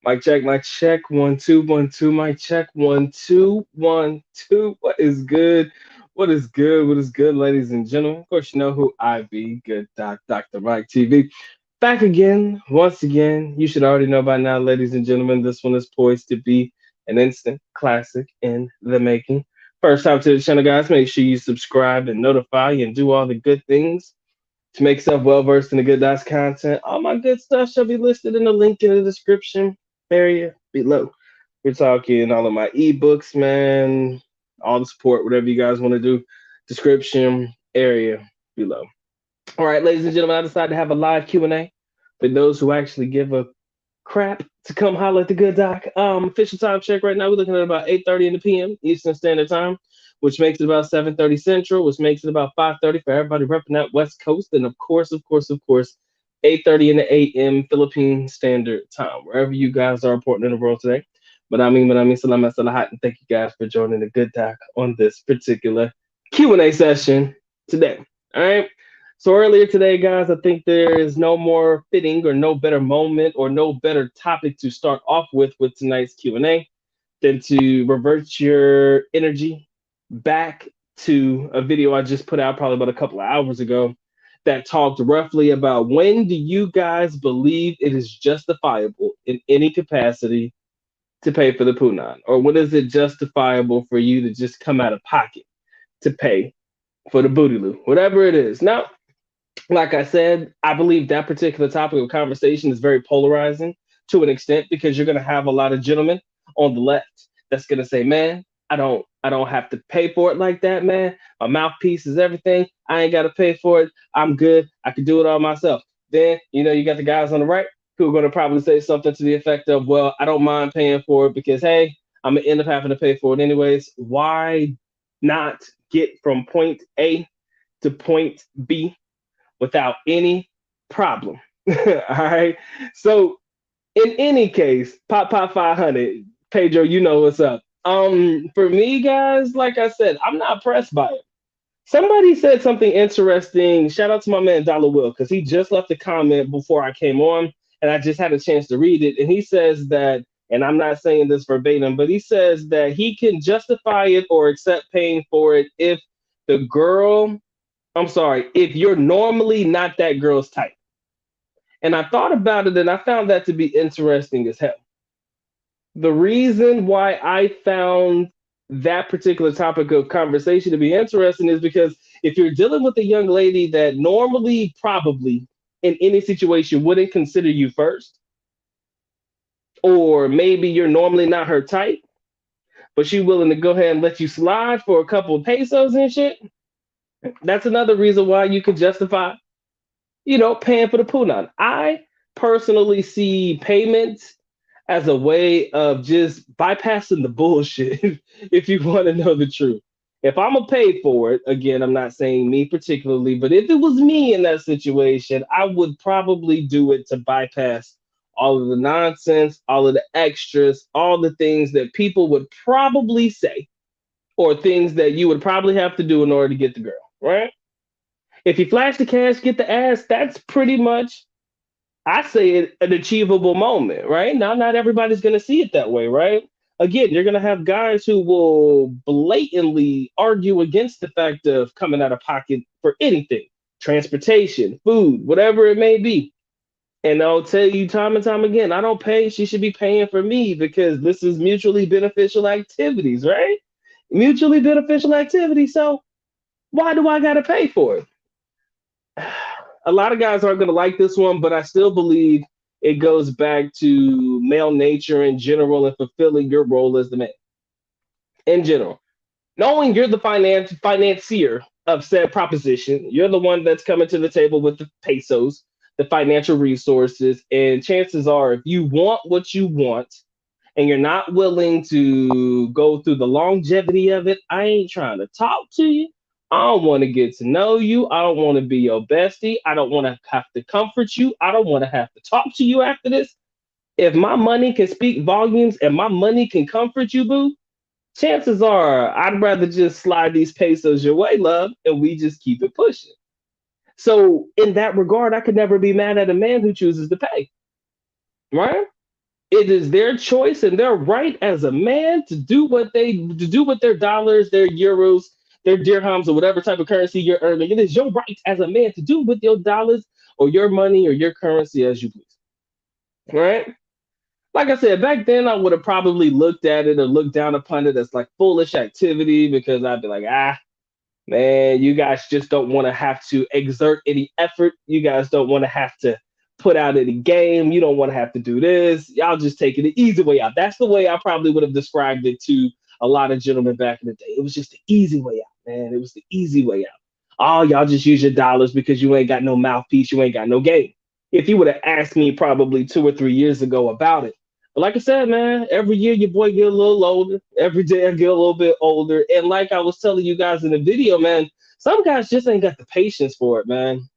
Mic check, 1 2 1 2. Mic check, 1 2 1 2. What is good? What is good? What is good, ladies and gentlemen? Of course, you know who I be. Good Doc, Dr. Mike TV. Back again, once again. You should already know by now, ladies and gentlemen, this one is poised to be an instant classic in the making. First time to the channel, guys, make sure you subscribe and notify and do all the good things to make yourself well versed in the Good Dots content. All my good stuff shall be listed in the link in the description area below. We're talking all of my ebooks, man, all the support, whatever you guys want to do. Description area below. All right, ladies and gentlemen, I decided to have a live Q&A for those who actually give a crap to come holler at the good doc. Official time check right now. We're looking at about 8:30 in the p.m. Eastern Standard Time, which makes it about 7:30 Central, which makes it about 5:30 for everybody repping that West Coast, and of course, 8:30 in the a.m. Philippine Standard Time, wherever you guys are important in the world today. But I mean, salamat sa lahat, and thank you guys for joining the good doc on this particular Q&A session today. All right. So earlier today, guys, I think there is no more fitting or no better moment or no better topic to start off with tonight's Q&A than to revert your energy back to a video I just put out probably about a couple of hours ago that talked roughly about when do you guys believe it is justifiable in any capacity to pay for the punan, or when is it justifiable for you to just come out of pocket to pay for the bootyloo, whatever it is. Now, like I said, I believe that particular topic of conversation is very polarizing to an extent because you're going to have a lot of gentlemen on the left that's going to say, "Man, I don't have to pay for it like that, man. My mouthpiece is everything. I ain't got to pay for it. I'm good. I can do it all myself." Then, you got the guys on the right who are going to probably say something to the effect of, "Well, I don't mind paying for it because hey, I'm going to end up having to pay for it anyways. Why not get from point A to point B without any problem?" All right. So in any case, pop 500, Pedro, you know what's up. For me, guys, like I said, I'm not pressed by it. Somebody said something interesting. Shout out to my man Dollar Will because he just left a comment before I came on, and I just had a chance to read it. And he says that, and I'm not saying this verbatim, but he says that he can justify it or accept paying for it if the girl, I'm sorry, if you're normally not that girl's type. And I thought about it and I found that to be interesting as hell. The reason why I found that particular topic of conversation to be interesting is because if you're dealing with a young lady that normally, probably in any situation wouldn't consider you first, or maybe you're normally not her type, but she's willing to go ahead and let you slide for a couple of pesos and shit, that's another reason why you could justify paying for the punan. I personally see payments as a way of just bypassing the bullshit, if you want to know the truth. If I'm gonna pay for it, again, I'm not saying me particularly, but if it was me in that situation, I would probably do it to bypass all of the nonsense, all of the extras, all the things that people would probably say, or things that you would probably have to do in order to get the girl, right? If you flash the cash, get the ass, that's pretty much, I say it, an achievable moment, right? Now, not everybody's going to see it that way, right? Again, you're going to have guys who will blatantly argue against the fact of coming out of pocket for anything, transportation, food, whatever it may be. And I'll tell you time and time again, I don't pay. She should be paying for me because this is mutually beneficial activities, right? Mutually beneficial activities. So why do I got to pay for it? A lot of guys aren't going to like this one, but I still believe it goes back to male nature in general and fulfilling your role as the man in general. Knowing you're the financier of said proposition, you're the one that's coming to the table with the pesos, the financial resources, and chances are, if you want what you want and you're not willing to go through the longevity of it, I ain't trying to talk to you. I don't want to get to know you. I don't want to be your bestie. I don't want to have to comfort you. I don't want to have to talk to you after this. If my money can speak volumes and my money can comfort you, boo, chances are I'd rather just slide these pesos your way, love, and we just keep it pushing. So, in that regard, I could never be mad at a man who chooses to pay, right? It is their choice and their right as a man to do with their dollars, their euros, their dirhams, or whatever type of currency you're earning. It is your right as a man to do with your dollars or your money or your currency as you please. Right? Like I said, back then I would have probably looked at it or looked down upon it as like foolish activity because I'd be like, man, you guys just don't want to have to exert any effort. You guys don't want to have to put out any game. You don't want to have to do this. Y'all just taking the easy way out. That's the way I probably would have described it to a lot of gentlemen back in the day. It was just the easy way out, man. It was the easy way out. Oh, y'all just use your dollars because you ain't got no mouthpiece. You ain't got no game. If you would have asked me probably 2 or 3 years ago about it, but like I said, man, every year your boy get a little older. Every day I get a little bit older. And like I was telling you guys in the video, man, some guys just ain't got the patience for it, man.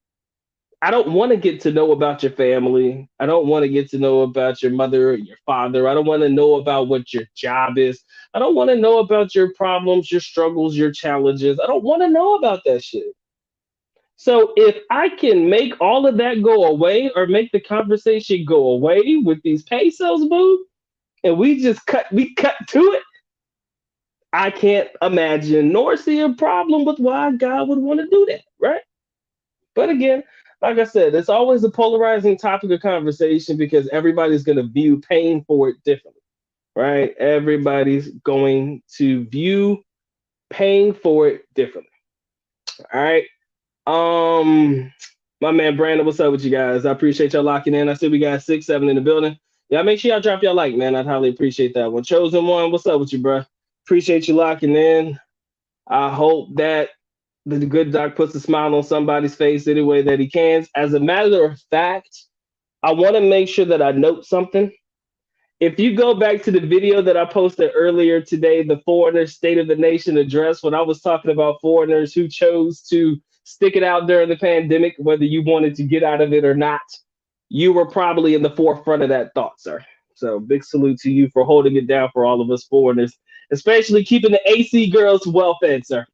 I don't want to get to know about your family. I don't want to get to know about your mother or your father. I don't want to know about what your job is. I don't want to know about your problems, your struggles, your challenges. I don't want to know about that shit. So if I can make all of that go away or make the conversation go away with these pesos, boo, and we cut to it, I can't imagine nor see a problem with why God would want to do that, right? But again, like I said, it's always a polarizing topic of conversation because everybody's going to view paying for it differently, right? Everybody's going to view paying for it differently. All right. Um, my man Brandon, what's up with you guys? I appreciate y'all locking in. I see we got 6, 7 in the building. Yeah, make sure y'all drop y'all like, man. I'd highly appreciate that one. Chosen one, what's up with you, bro? Appreciate you locking in. I hope that the good doc puts a smile on somebody's face any way that he can. As a matter of fact, I want to make sure that I note something. If you go back to the video that I posted earlier today, the Foreigner State of the Nation address, when I was talking about foreigners who chose to stick it out during the pandemic, whether you wanted to get out of it or not, you were probably in the forefront of that thought, sir. So big salute to you for holding it down for all of us foreigners, especially keeping the AC girls well fed, sir.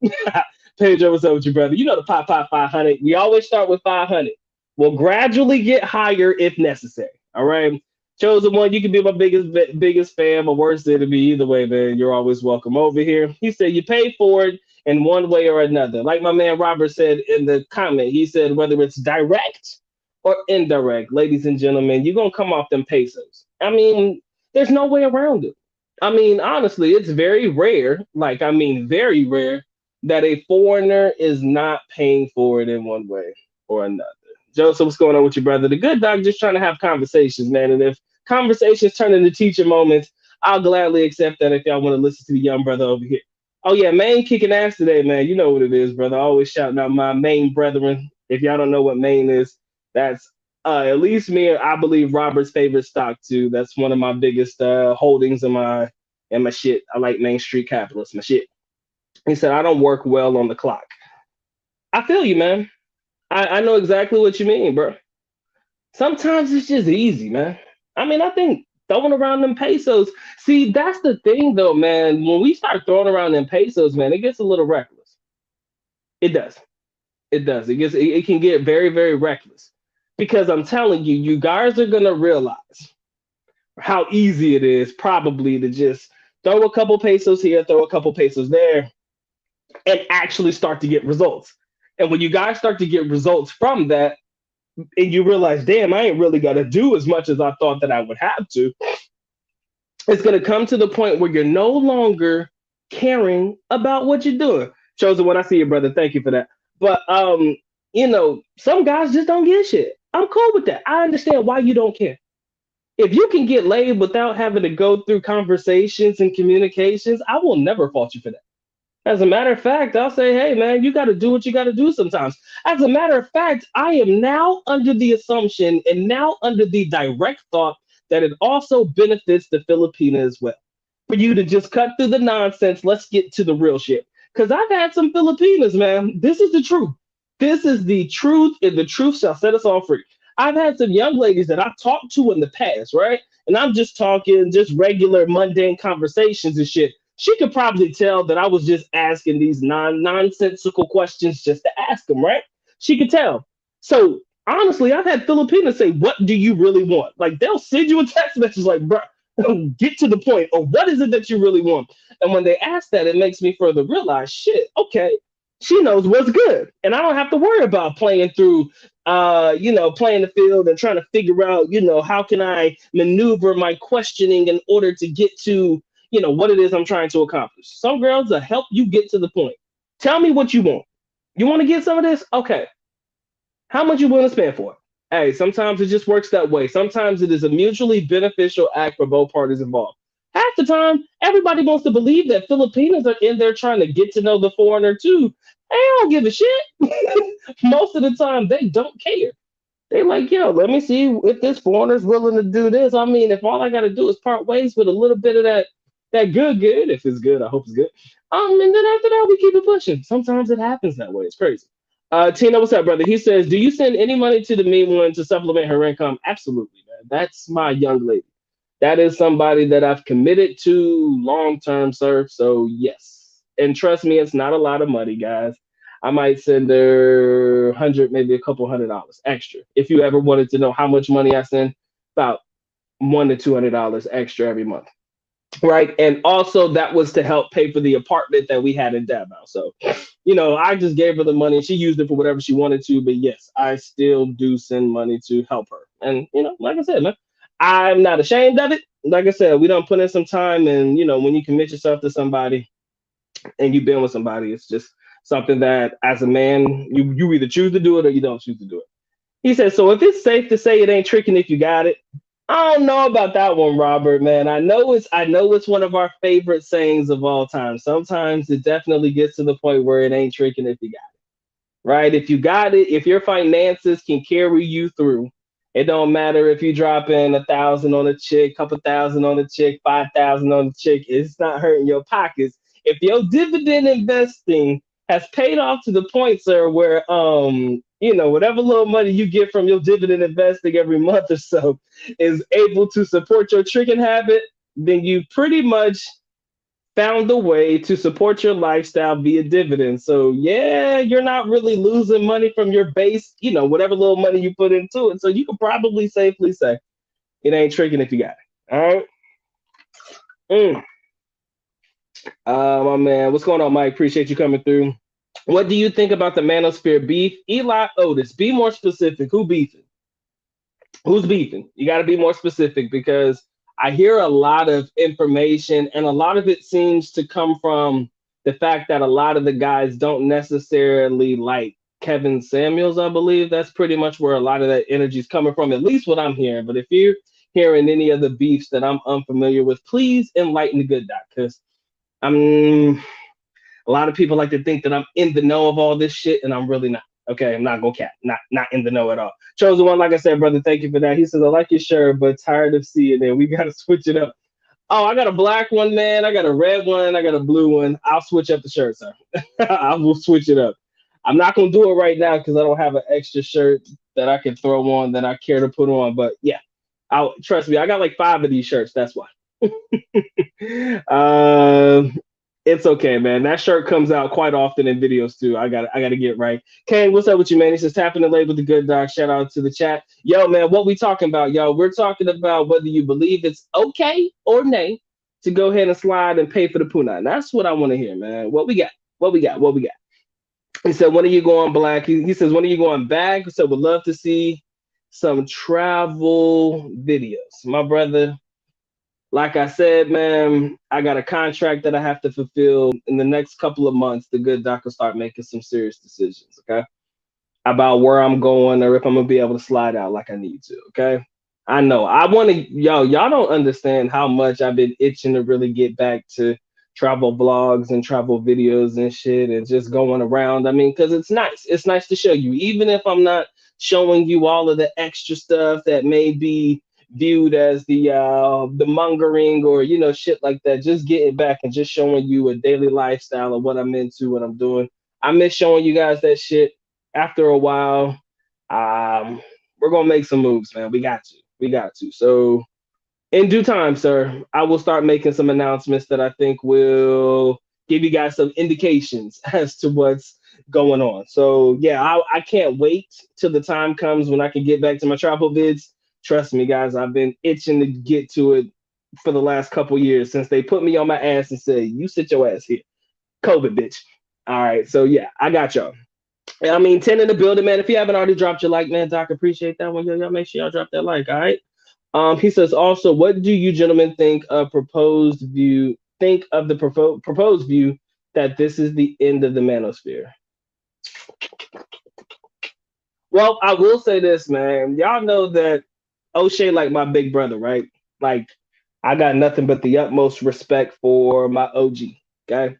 Pedro, what's up with you, brother? You know the pop 500. We always start with 500. We'll gradually get higher if necessary. All right. Chosen one, you can be my biggest fan, my worst enemy. Either way, man, you're always welcome over here. He said you pay for it in one way or another. Like my man Robert said in the comment, he said whether it's direct or indirect, ladies and gentlemen, you're gonna come off them pesos. I mean, there's no way around it. I mean, honestly, it's very rare, like I mean very rare, that a foreigner is not paying for it in one way or another. Joseph, what's going on with you, brother? The good doc just trying to have conversations, man. And if conversations turn into teacher moments, I'll gladly accept that if y'all want to listen to the young brother over here. Oh yeah, Maine kicking ass today, man. You know what it is, brother. Always shouting out my Maine brethren. If y'all don't know what Maine is, that's at least me and I believe Robert's favorite stock too. That's one of my biggest holdings in my shit. I like Main Street Capitalists, my shit. He said I don't work well on the clock. I feel you, man. I know exactly what you mean, bro. Sometimes it's just easy, man. I mean, I think throwing around them pesos. See, that's the thing, though, man. When we start throwing around them pesos, man, it gets a little reckless. It does. It does. It can get very, very reckless because I'm telling you, you guys are gonna realize how easy it is probably to just throw a couple pesos here, throw a couple pesos there, and actually start to get results. And when you guys start to get results from that, and you realize, damn, I ain't really got to do as much as I thought that I would have to, it's going to come to the point where you're no longer caring about what you're doing. Chosen when I see you, brother. Thank you for that. But some guys just don't give a shit. I'm cool with that. I understand why you don't care. If you can get laid without having to go through conversations and communications, I will never fault you for that. As a matter of fact, I'll say, hey, man, you got to do what you got to do sometimes. As a matter of fact, I am now under the assumption and now under the direct thought that it also benefits the Filipinas as well. For you to just cut through the nonsense, let's get to the real shit. Because I've had some Filipinas, man. This is the truth. This is the truth, and the truth shall set us all free. I've had some young ladies that I've talked to in the past, right? And I'm just talking just regular mundane conversations and shit. She could probably tell that I was just asking these nonsensical questions just to ask them, right? She could tell. So Honestly, I've had Filipinas say, "What do you really want?" Like they'll send you a text message like, "Bro, get to the point," or "What is it that you really want?" And when they ask that, it makes me further realize, shit, okay, she knows what's good, and I don't have to worry about playing through, playing the field and trying to figure out, how can I maneuver my questioning in order to get to, what it is I'm trying to accomplish. Some girls will help you get to the point. Tell me what you want. You want to get some of this? Okay, how much you willing to spend for it? Hey, sometimes it just works that way. Sometimes it is a mutually beneficial act for both parties involved. Half the time, everybody wants to believe that Filipinos are in there trying to get to know the foreigner too. They don't give a shit. Most of the time, they don't care. They like, yo, let me see if this foreigner's willing to do this. I mean, if all I got to do is part ways with a little bit of that good. If it's good, I hope it's good. And then after that, we keep it pushing. Sometimes it happens that way. It's crazy. Tina, what's up, brother? He says, "Do you send any money to the mean one to supplement her income?" Absolutely, man. That's my young lady. That is somebody that I've committed to long term, sir. So yes, and trust me, it's not a lot of money, guys. I might send her hundred, maybe a couple $100 extra. If you ever wanted to know how much money I send, about $100 to $200 extra every month, right? And also that was to help pay for the apartment that we had in Davao. So, I just gave her the money and she used it for whatever she wanted to. But yes, I still do send money to help her. And like I said, man, I'm not ashamed of it. Like I said, we don't put in some time, and when you commit yourself to somebody and you've been with somebody, it's just something that as a man, you either choose to do it or you don't choose to do it. He says, so if it's safe to say it ain't tricking if you got it, I don't know about that one, Robert, man. I know it's one of our favorite sayings of all time. Sometimes it definitely gets to the point where it ain't tricking if you got it. Right? If you got it, if your finances can carry you through, it don't matter if you drop in 1,000 on a chick, couple thousand on a chick, 5,000 on a chick, it's not hurting your pockets. If your dividend investing has paid off to the point, sir, where whatever little money you get from your dividend investing every month or so is able to support your tricking habit, then you pretty much found a way to support your lifestyle via dividends. So yeah, you're not really losing money from your base, whatever little money you put into it. So you can probably safely say it ain't tricking if you got it. All right. Mm. My man, what's going on, Mike? Appreciate you coming through. What do you think about the Manosphere beef? Eli Otis, be more specific. Who beefing? Who's beefing? You got to be more specific because I hear a lot of information and a lot of it seems to come from the fact that a lot of the guys don't necessarily like Kevin Samuels. I believe that's pretty much where a lot of that energy is coming from, at least what I'm hearing. But if you're hearing any of the beefs that I'm unfamiliar with, please enlighten the good doc because I'm a lot of people like to think that I'm in the know of all this shit, and I'm really not. Okay, I'm not gonna cap, not in the know at all. Chosen one, like I said, brother, thank you for that. He says, I like your shirt, but tired of seeing it. We gotta switch it up. Oh, I got a black one, man. I got a red one. I got a blue one. I'll switch up the shirts, sir. I will switch it up. I'm not gonna do it right now because I don't have an extra shirt that I can throw on that I care to put on. But yeah, I'll trust me. I got like 5 of these shirts. That's why. uh, it's okay, man. That shirt comes out quite often in videos too. I got to get right. Kane, what's up with you, man? He says tapping the leg with the good doc. Shout out to the chat. Yo, man, what we talking about, yo? We're talking about whether you believe it's okay or nay to go ahead and slide and pay for the puna. And that's what I want to hear, man. What we got? What we got? What we got? He said, when are you going black? He says, when are you going back? So would love to see some travel videos. My brother, like I said, man, I got a contract that I have to fulfill in the next couple of months. The good doc will start making some serious decisions, okay? About where I'm going or if I'm gonna be able to slide out like I need to, okay? I know. I want to, y'all don't understand how much I've been itching to really get back to travel vlogs and travel videos and shit and just going around. I mean, because it's nice. It's nice to show you, even if I'm not showing you all of the extra stuff that may be viewed as the mongering or shit like that. Just getting back and just showing you a daily lifestyle of what I'm into, what I'm doing. I miss showing you guys that shit. After a while, um, we're gonna make some moves, man. We got to. We got to. So in due time, sir, I will start making some announcements that I think will give you guys some indications as to what's going on. So yeah, I can't wait till the time comes when I can get back to my travel vids. Trust me, guys, I've been itching to get to it for the last couple years since they put me on my ass and said, "You sit your ass here, COVID bitch." All right, so yeah, I got y'all. I mean, 10 in the building, man. If you haven't already dropped your like, man, Doc, appreciate that one. Yo, y'all make sure y'all drop that like, all right? He says also, what do you gentlemen think of the proposed view that this is the end of the manosphere? Well, I will say this, man. Y'all know that O'Shea like my big brother, right? Like, I got nothing but the utmost respect for my OG. Okay.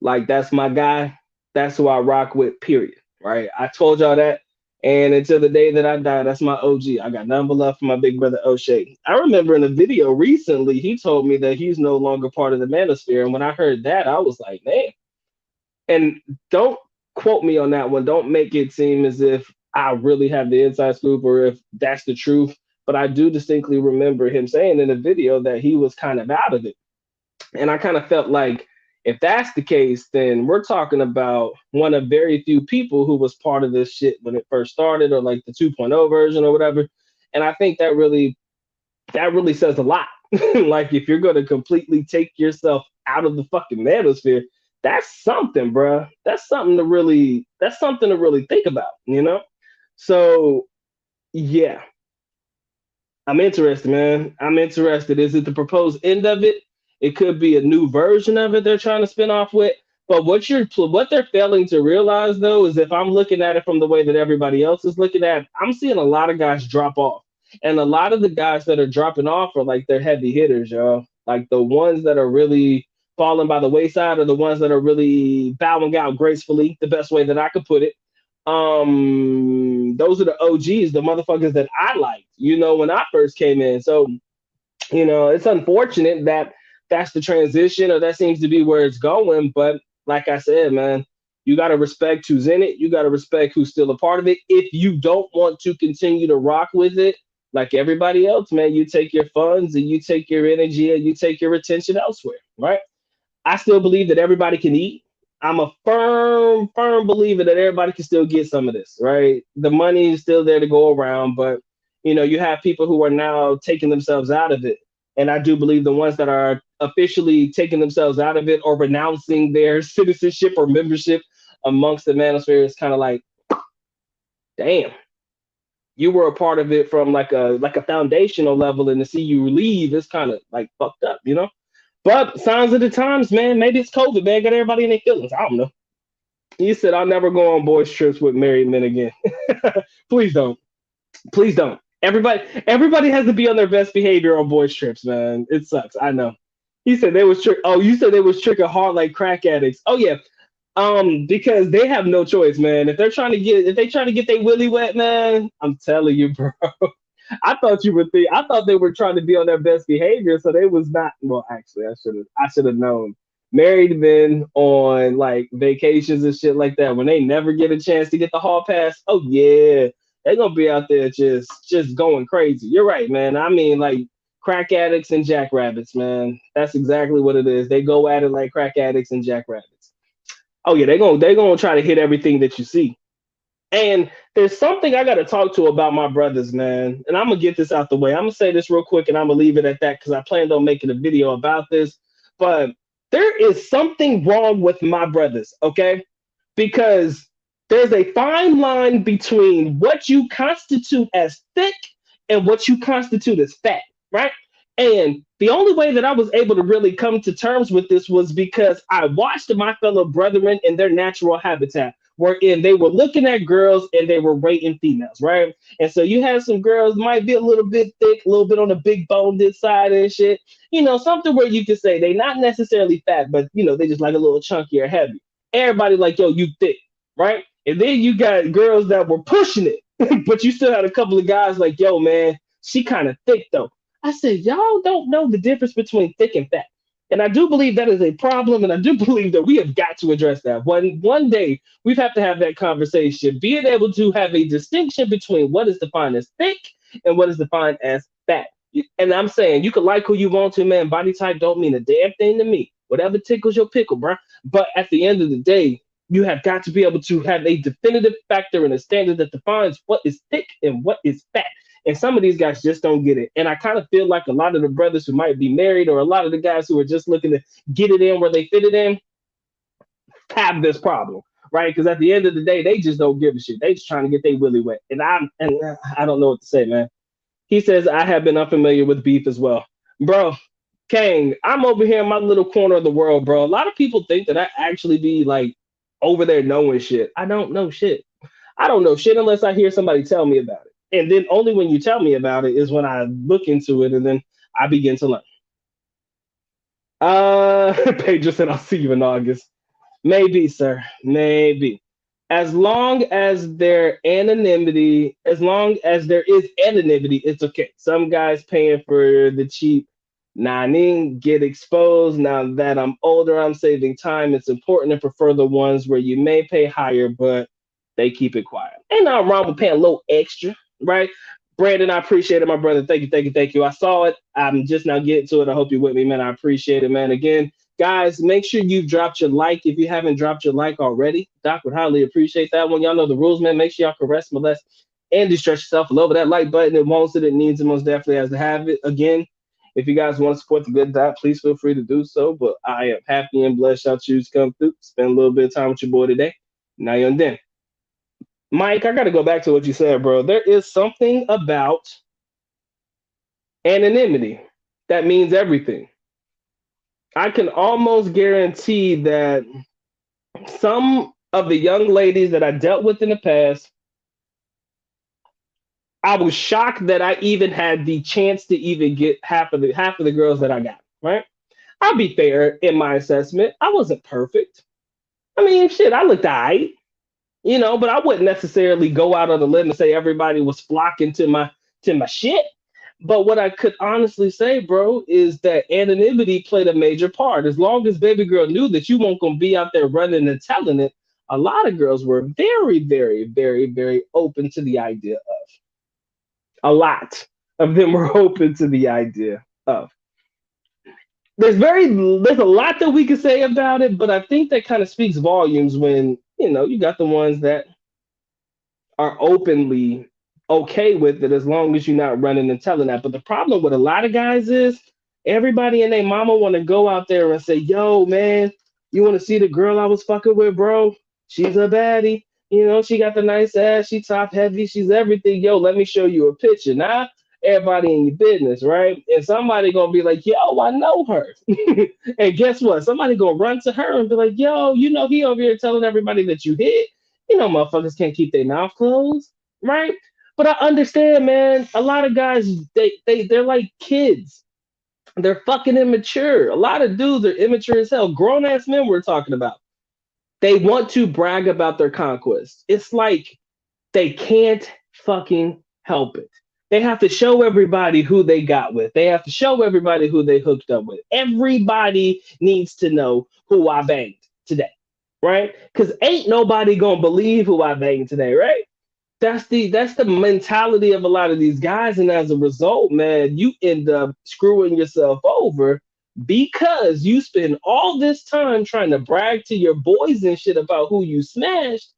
Like that's my guy. That's who I rock with, period. Right. I told y'all that. And until the day that I die, that's my OG. I got nothing but love for my big brother O'Shea. I remember in a video recently, he told me that he's no longer part of the manosphere. And when I heard that, I was like, man. And don't quote me on that one. Don't make it seem as if I really have the inside scoop or if that's the truth. But I do distinctly remember him saying in the video that he was kind of out of it. And I kind of felt like if that's the case, then we're talking about one of very few people who was part of this shit when it first started, or like the 2.0 version or whatever. And I think that really says a lot. Like if you're gonna completely take yourself out of the fucking manosphere, that's something, bruh. That's something to really think about, you know? So yeah, I'm interested, man. I'm interested. Is it the proposed end of it? It could be a new version of it they're trying to spin off with. But what they're failing to realize though is if I'm looking at it from the way that everybody else is looking at, it, I'm seeing a lot of guys drop off, and a lot of the guys that are dropping off are like they're heavy hitters, yo. Like the ones that are really falling by the wayside are the ones that are really bowing out gracefully, the best way that I could put it. Those are the OGs, the motherfuckers that I liked, when I first came in. So, it's unfortunate that that's the transition or that seems to be where it's going. But like I said, man, you got to respect who's in it. You got to respect who's still a part of it. If you don't want to continue to rock with it, like everybody else, man, you take your funds and you take your energy and you take your attention elsewhere, right? I still believe that everybody can eat. I'm a firm believer that everybody can still get some of this, right? The money is still there to go around, but you have people who are now taking themselves out of it. And I do believe the ones that are officially taking themselves out of it or renouncing their citizenship or membership amongst the manosphere is kind of like, damn, you were a part of it from like a foundational level, and to see you leave is kind of like fucked up. But signs of the times, man. Maybe it's COVID, man. Got everybody in their feelings. I don't know. You said I'll never go on boys trips with married men again. Please don't. Please don't. Everybody has to be on their best behavior on boys trips, man. It sucks. I know. He said they was trick. Oh, you said they was tricking hard like crack addicts. Oh yeah. Because they have no choice, man. If they trying to get their willy wet, man, I'm telling you, bro. I thought they were trying to be on their best behavior, so they was not. Well, actually, I should have known. Married men on like vacations and shit like that, when they never get a chance to get the hall pass. Oh yeah, they're gonna be out there just going crazy. You're right, man. I mean, like crack addicts and jackrabbits, man. That's exactly what it is. They go at it like crack addicts and jackrabbits. Oh yeah, they gonna try to hit everything that you see. And there's something I got to talk to about my brothers, man. And I'm going to get this out the way. I'm going to say this real quick and I'm going to leave it at that because I planned on making a video about this. But there is something wrong with my brothers, okay? Because there's a fine line between what you constitute as thick and what you constitute as fat, right? And the only way that I was able to really come to terms with this was because I watched my fellow brethren in their natural habitat, wherein they were looking at girls and they were rating females, right? And so you have some girls might be a little bit thick, a little bit on the big boned side and shit. Something where you could say they not necessarily fat, but they just like a little chunky or heavy. Everybody like, yo, you thick, right? And then you got girls that were pushing it, but you still had a couple of guys like, yo, man, she kind of thick though. I said, y'all don't know the difference between thick and fat. And I do believe that is a problem, and I do believe that we have got to address that. One day we have to have that conversation, being able to have a distinction between what is defined as thick and what is defined as fat. And I'm saying you can like who you want to, man. Body type don't mean a damn thing to me. Whatever tickles your pickle, bro. But at the end of the day, You have got to be able to have a definitive factor and a standard that defines what is thick and what is fat. And some of these guys just don't get it. And I kind of feel like a lot of the brothers who might be married or a lot of the guys who are just looking to get it in where they fit it in have this problem, right? Because at the end of the day, they just don't give a shit. They just trying to get their willy wet. And I don't know what to say, man. He says I have been unfamiliar with beef as well, bro. Kang, I'm over here in my little corner of the world, bro. A lot of people think that I actually be like over there knowing shit. I don't know shit. I don't know shit unless I hear somebody tell me about it. And then only when you tell me about it is when I look into it and then I begin to learn. Pedro said I'll see you in August. Maybe, sir. Maybe. As long as as long as there is anonymity, it's okay. Some guys paying for the cheap naning get exposed. Now that I'm older, I'm saving time. It's important to prefer the ones where you may pay higher, but they keep it quiet. Ain't nothing wrong with paying a little extra, right? Brandon, I appreciate it, my brother. Thank you, thank you, thank you. I saw it. I'm just now getting to it. I hope you're with me, man. I appreciate it, man. Again, guys, make sure you've dropped your like if you haven't dropped your like already. Doc would highly appreciate that one. Y'all know the rules, man. Make sure y'all caress, molest, and distress yourself all over that like button. It wants it. It needs it. Most definitely has to have it. Again, if you guys want to support the good dot, please feel free to do so. But I am happy and blessed y'all choose to come through. Spend a little bit of time with your boy today. Now you're then. Mike, I got to go back to what you said, bro. There is something about anonymity that means everything. I can almost guarantee that some of the young ladies that I dealt with in the past, I was shocked that I even had the chance to even get half of the girls that I got. Right? I'll be fair in my assessment. I wasn't perfect. I mean, shit, I looked alright, but I wouldn't necessarily go out on the limb and say everybody was flocking to my shit. But what I could honestly say, bro, is that anonymity played a major part. As long as baby girl knew that you weren't gonna be out there running and telling it, a lot of girls were very, very, very, very open to the idea of. A lot of them were open to the idea of. There's a lot that we could say about it, but I think that kind of speaks volumes when you got the ones that are openly okay with it as long as you're not running and telling that. But the problem with a lot of guys is everybody and their mama want to go out there and say, "Yo, man, you want to see the girl I was fucking with, bro? She's a baddie. She got the nice ass. She top heavy. She's everything. Yo, let me show you a picture." Now, everybody in your business, right? And somebody gonna be like, "Yo, I know her." And guess what? Somebody gonna run to her and be like, "Yo, he over here telling everybody that you hit." Motherfuckers can't keep their mouth closed, right? But I understand, man. A lot of guys, they're like kids. They're fucking immature. A lot of dudes are immature as hell. Grown ass men we're talking about. They want to brag about their conquest. It's like they can't fucking help it. They have to show everybody who they got with. They have to show everybody who they hooked up with. Everybody needs to know who I banged today, right? Because ain't nobody gonna believe who I banged today, right? That's the mentality of a lot of these guys, and as a result, man, you end up screwing yourself over because you spend all this time trying to brag to your boys and shit about who you smashed.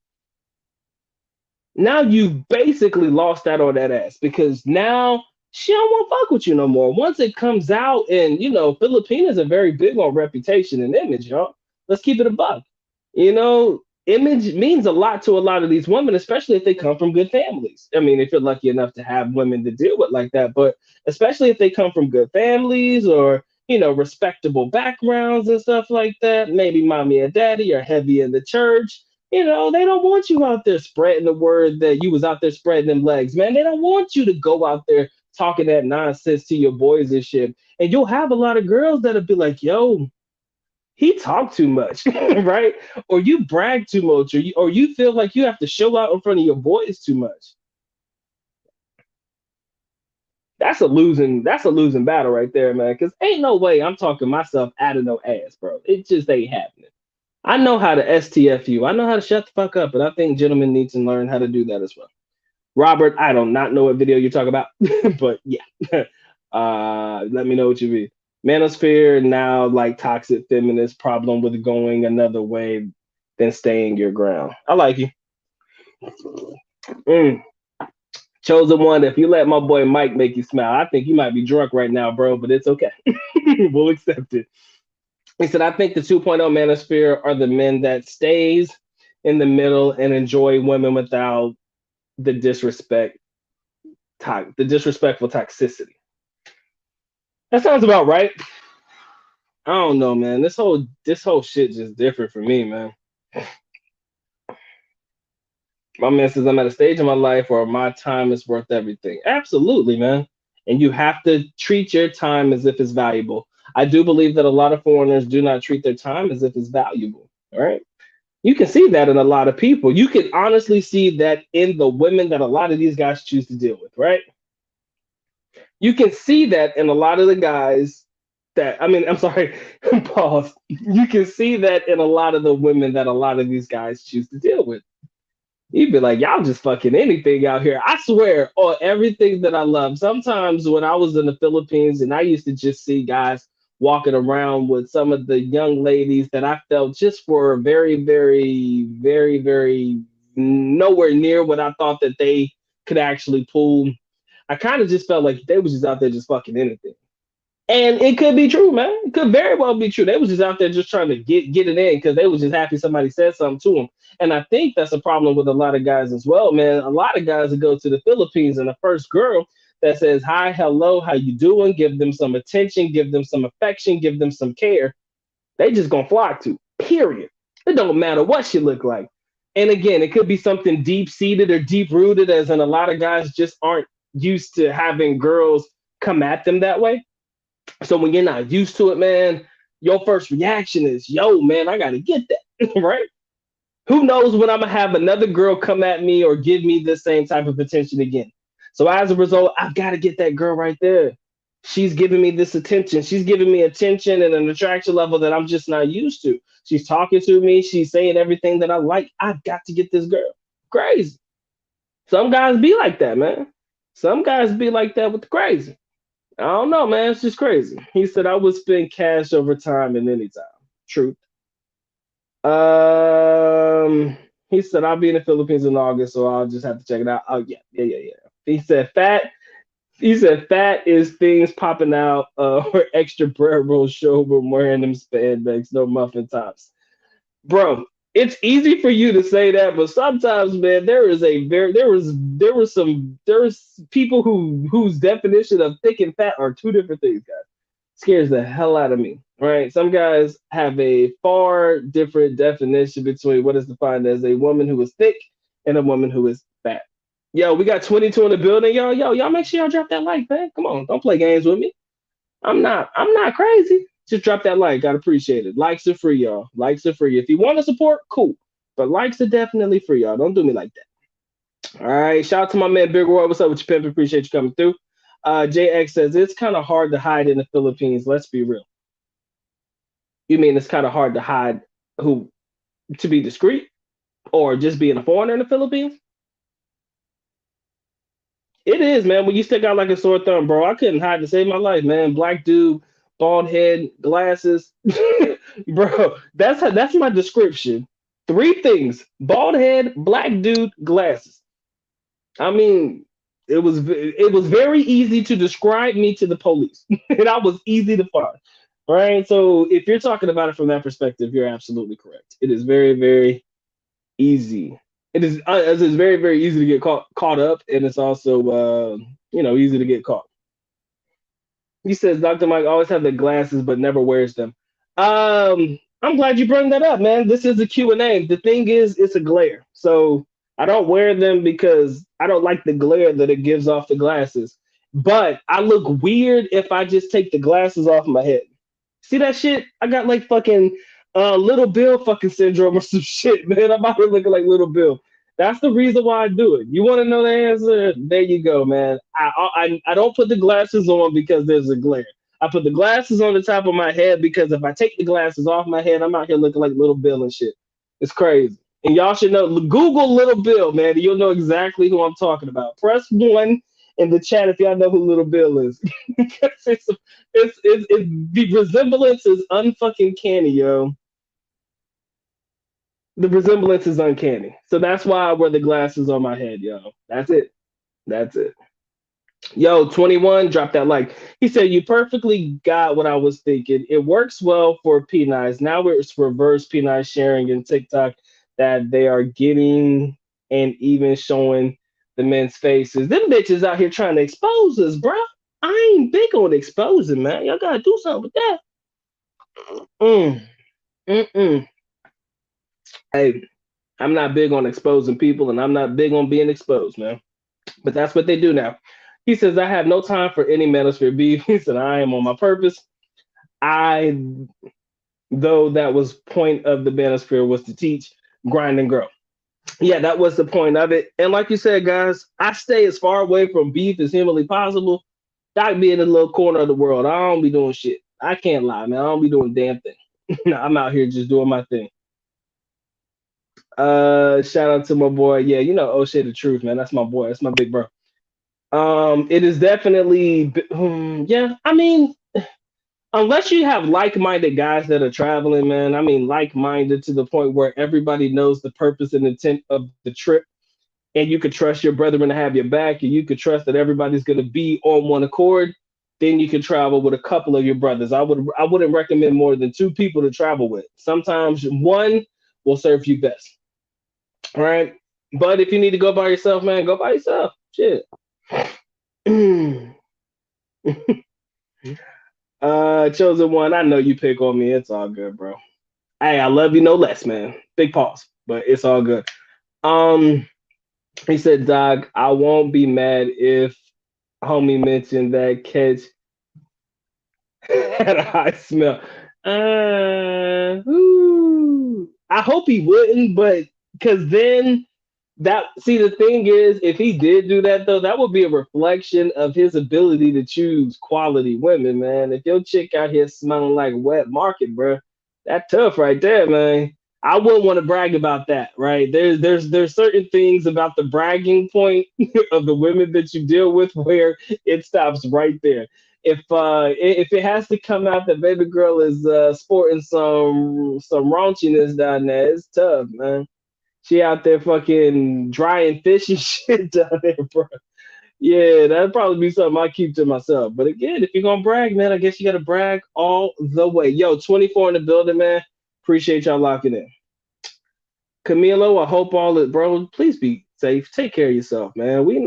Now you basically lost out on that ass because now she don't want to fuck with you no more. Once it comes out, and Filipinas are very big on reputation and image, y'all. Let's keep it a buck. Image means a lot to a lot of these women, especially if they come from good families. I mean, if you're lucky enough to have women to deal with like that, but especially if they come from good families or respectable backgrounds and stuff like that. Maybe mommy and daddy are heavy in the church. They don't want you out there spreading the word that you was out there spreading them legs, man. They don't want you to go out there talking that nonsense to your boys and shit. And you'll have a lot of girls that'll be like, "Yo, he talked too much," right? Or you brag too much, or you feel like you have to show out in front of your boys too much. That's a losing battle right there, man. Because ain't no way I'm talking myself out of no ass, bro. It just ain't happening. I know how to STFU. I know how to shut the fuck up, but I think gentlemen need to learn how to do that as well. Robert, I do not know what video you're talking about, but yeah. Let me know what you mean. Manosphere now like toxic feminist problem with going another way. than staying your ground. I like you. Mm. Chosen one. If you let my boy Mike make you smile, I think you might be drunk right now, bro, but it's okay. We'll accept it. He said, I think the 2.0 manosphere are the men that stays in the middle and enjoy women without the the disrespectful toxicity. That sounds about right. I don't know, man. This whole shit just different for me, man. My man says I'm at a stage in my life where my time is worth everything. Absolutely, man. And you have to treat your time as if it's valuable. I do believe that a lot of foreigners do not treat their time as if it's valuable. All right. You can see that in a lot of people. You can honestly see that in the women that a lot of these guys choose to deal with, right? You can see that in a lot of the guys that, I mean, I'm sorry, pause. You can see that in a lot of the women that a lot of these guys choose to deal with. You'd be like, y'all just fucking anything out here. I swear on everything that I love. Sometimes when I was in the Philippines and I used to just see guys walking around with some of the young ladies that I felt just were very, very, very, very nowhere near what I thought that they could actually pull. I kind of just felt like they was just out there just fucking anything. And it could be true, man. It could very well be true. They was just out there just trying to get it in because they was just happy somebody said something to them. And I think that's a problem with a lot of guys as well, man. A lot of guys that go to the Philippines and the first girl that says hi, hello, how you doing? Give them some attention, give them some affection, give them some care. They just gonna flock to. Period. It don't matter what she look like. And again, it could be something deep seated or deep rooted, as in a lot of guys just aren't used to having girls come at them that way. So when you're not used to it, man, your first reaction is, yo, man, I gotta get that. Right? Who knows when I'm gonna have another girl come at me or give me the same type of attention again. So as a result, I've got to get that girl right there. She's giving me this attention. She's giving me attention and an attraction level that I'm just not used to. She's talking to me. She's saying everything that I like. I've got to get this girl. Crazy. Some guys be like that, man. Some guys be like that with the crazy. I don't know, man. It's just crazy. He said I would spend cash over time and any time. Truth. Um, he said I'll be in the Philippines in August, so I'll just have to check it out. Oh yeah, yeah, yeah, yeah. He said fat. He said fat is things popping out or extra bread rolls show when wearing them spandex, no muffin tops. Bro, it's easy for you to say that, but sometimes, man, there's people whose definition of thick and fat are two different things, guys. Scares the hell out of me. Right? Some guys have a far different definition between what is defined as a woman who is thick and a woman who is fat. Yo, we got 22 in the building, y'all. Yo, y'all make sure y'all drop that like, man. Come on, don't play games with me. I'm not crazy. Just drop that like. I'd appreciate it. Likes are free, y'all. Likes are free. If you want to support, cool. But likes are definitely free, y'all. Don't do me like that. All right. Shout out to my man Big Roy. What's up with you, pimp? Appreciate you coming through. JX says it's kind of hard to hide in the Philippines. Let's be real. You mean it's kind of hard to hide who to be discreet or just being a foreigner in the Philippines? It is, man. When you stick out like a sore thumb, bro. I couldn't hide to save my life, man. Black dude, bald head, glasses, bro. That's my description. Three things: bald head, black dude, glasses. I mean, it was very easy to describe me to the police, and I was easy to find. Right. So if you're talking about it from that perspective, you're absolutely correct. It is very, very easy. It's very very easy to get caught up, and it's also easy to get caught. He says Dr. Mike always have the glasses but never wears them. I'm glad you brought that up, man. This is a Q&A. The thing is, it's a glare, so I don't wear them because I don't like the glare that it gives off the glasses. But I look weird if I just take the glasses off my head. See that shit? I got like fucking little Bill fucking syndrome or some shit, man. I'm out here looking like little Bill. That's the reason why I do it. You want to know the answer? There you go, man. I don't put the glasses on because there's a glare. I put the glasses on the top of my head because if I take the glasses off my head, I'm out here looking like little Bill and shit. It's crazy. And y'all should know. Google Little Bill, man. And you'll know exactly who I'm talking about. Press one in the chat if y'all know who Little Bill is. Because the resemblance is unfucking canny, yo. The resemblance is uncanny. So that's why I wear the glasses on my head, yo. That's it. That's it. Yo, 21, drop that like. He said, you perfectly got what I was thinking. It works well for P9s. Now it's reverse P9 sharing in TikTok that they are getting and even showing the men's faces. Them bitches out here trying to expose us, bro. I ain't big on exposing, man. Y'all gotta do something with that. Mm, mm-mm. Hey, I'm not big on exposing people, and I'm not big on being exposed, man. But that's what they do now. He says, I have no time for any manosphere beef. He said, I am on my purpose. I, though that was point of the manosphere was to teach, grind and grow. Yeah, that was the point of it. And like you said, guys, I stay as far away from beef as humanly possible. I be in a little corner of the world. I don't be doing shit. I can't lie, man. I don't be doing a damn thing. I'm out here just doing my thing. Shout out to my boy. Yeah, you know, oh shit, the truth, man. That's my boy. That's my big bro. It is definitely, yeah. I mean, unless you have like-minded guys that are traveling, man. I mean, like-minded to the point where everybody knows the purpose and intent of the trip, and you could trust your brethren to have your back, and you could trust that everybody's going to be on one accord. Then you can travel with a couple of your brothers. I wouldn't recommend more than two people to travel with. Sometimes one will serve you best, all right? But if you need to go by yourself, man, go by yourself. Shit. Chosen one. I know you pick on me. It's all good, bro. Hey, I love you no less, man. Big pause, but it's all good. Um, he said, Doc, I won't be mad if homie mentioned that catch had a high smell. I hope he wouldn't, but because then that see the thing is, if he did do that though, that would be a reflection of his ability to choose quality women, man. If your chick out here smelling like wet market, bro, that tough right there, man. I wouldn't want to brag about that, right? There's certain things about the bragging point of the women that you deal with where it stops right there. If it has to come out that baby girl is sporting some raunchiness down there, it's tough, man. She out there fucking drying fish and shit down there, bro. Yeah, that'd probably be something I keep to myself. But again, if you're gonna brag, man, I guess you gotta brag all the way. Yo, 24 in the building, man. Appreciate y'all locking in. Camilo, I hope all it, bro. Please be safe. Take care of yourself, man. We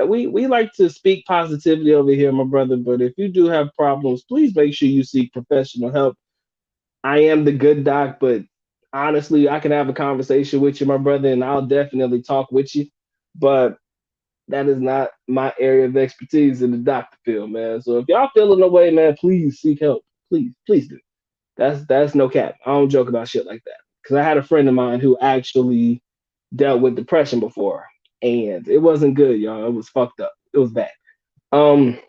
like to speak positivity over here, my brother. But if you do have problems, please make sure you seek professional help. I am the good doc, but honestly, I can have a conversation with you, my brother, and I'll definitely talk with you. But that is not my area of expertise in the doctor field, man. So if y'all feeling the way, man, please seek help. Please do. That's no cap. I don't joke about shit like that. Because I had a friend of mine who actually dealt with depression before, and it wasn't good, y'all. It was fucked up. It was bad. Um,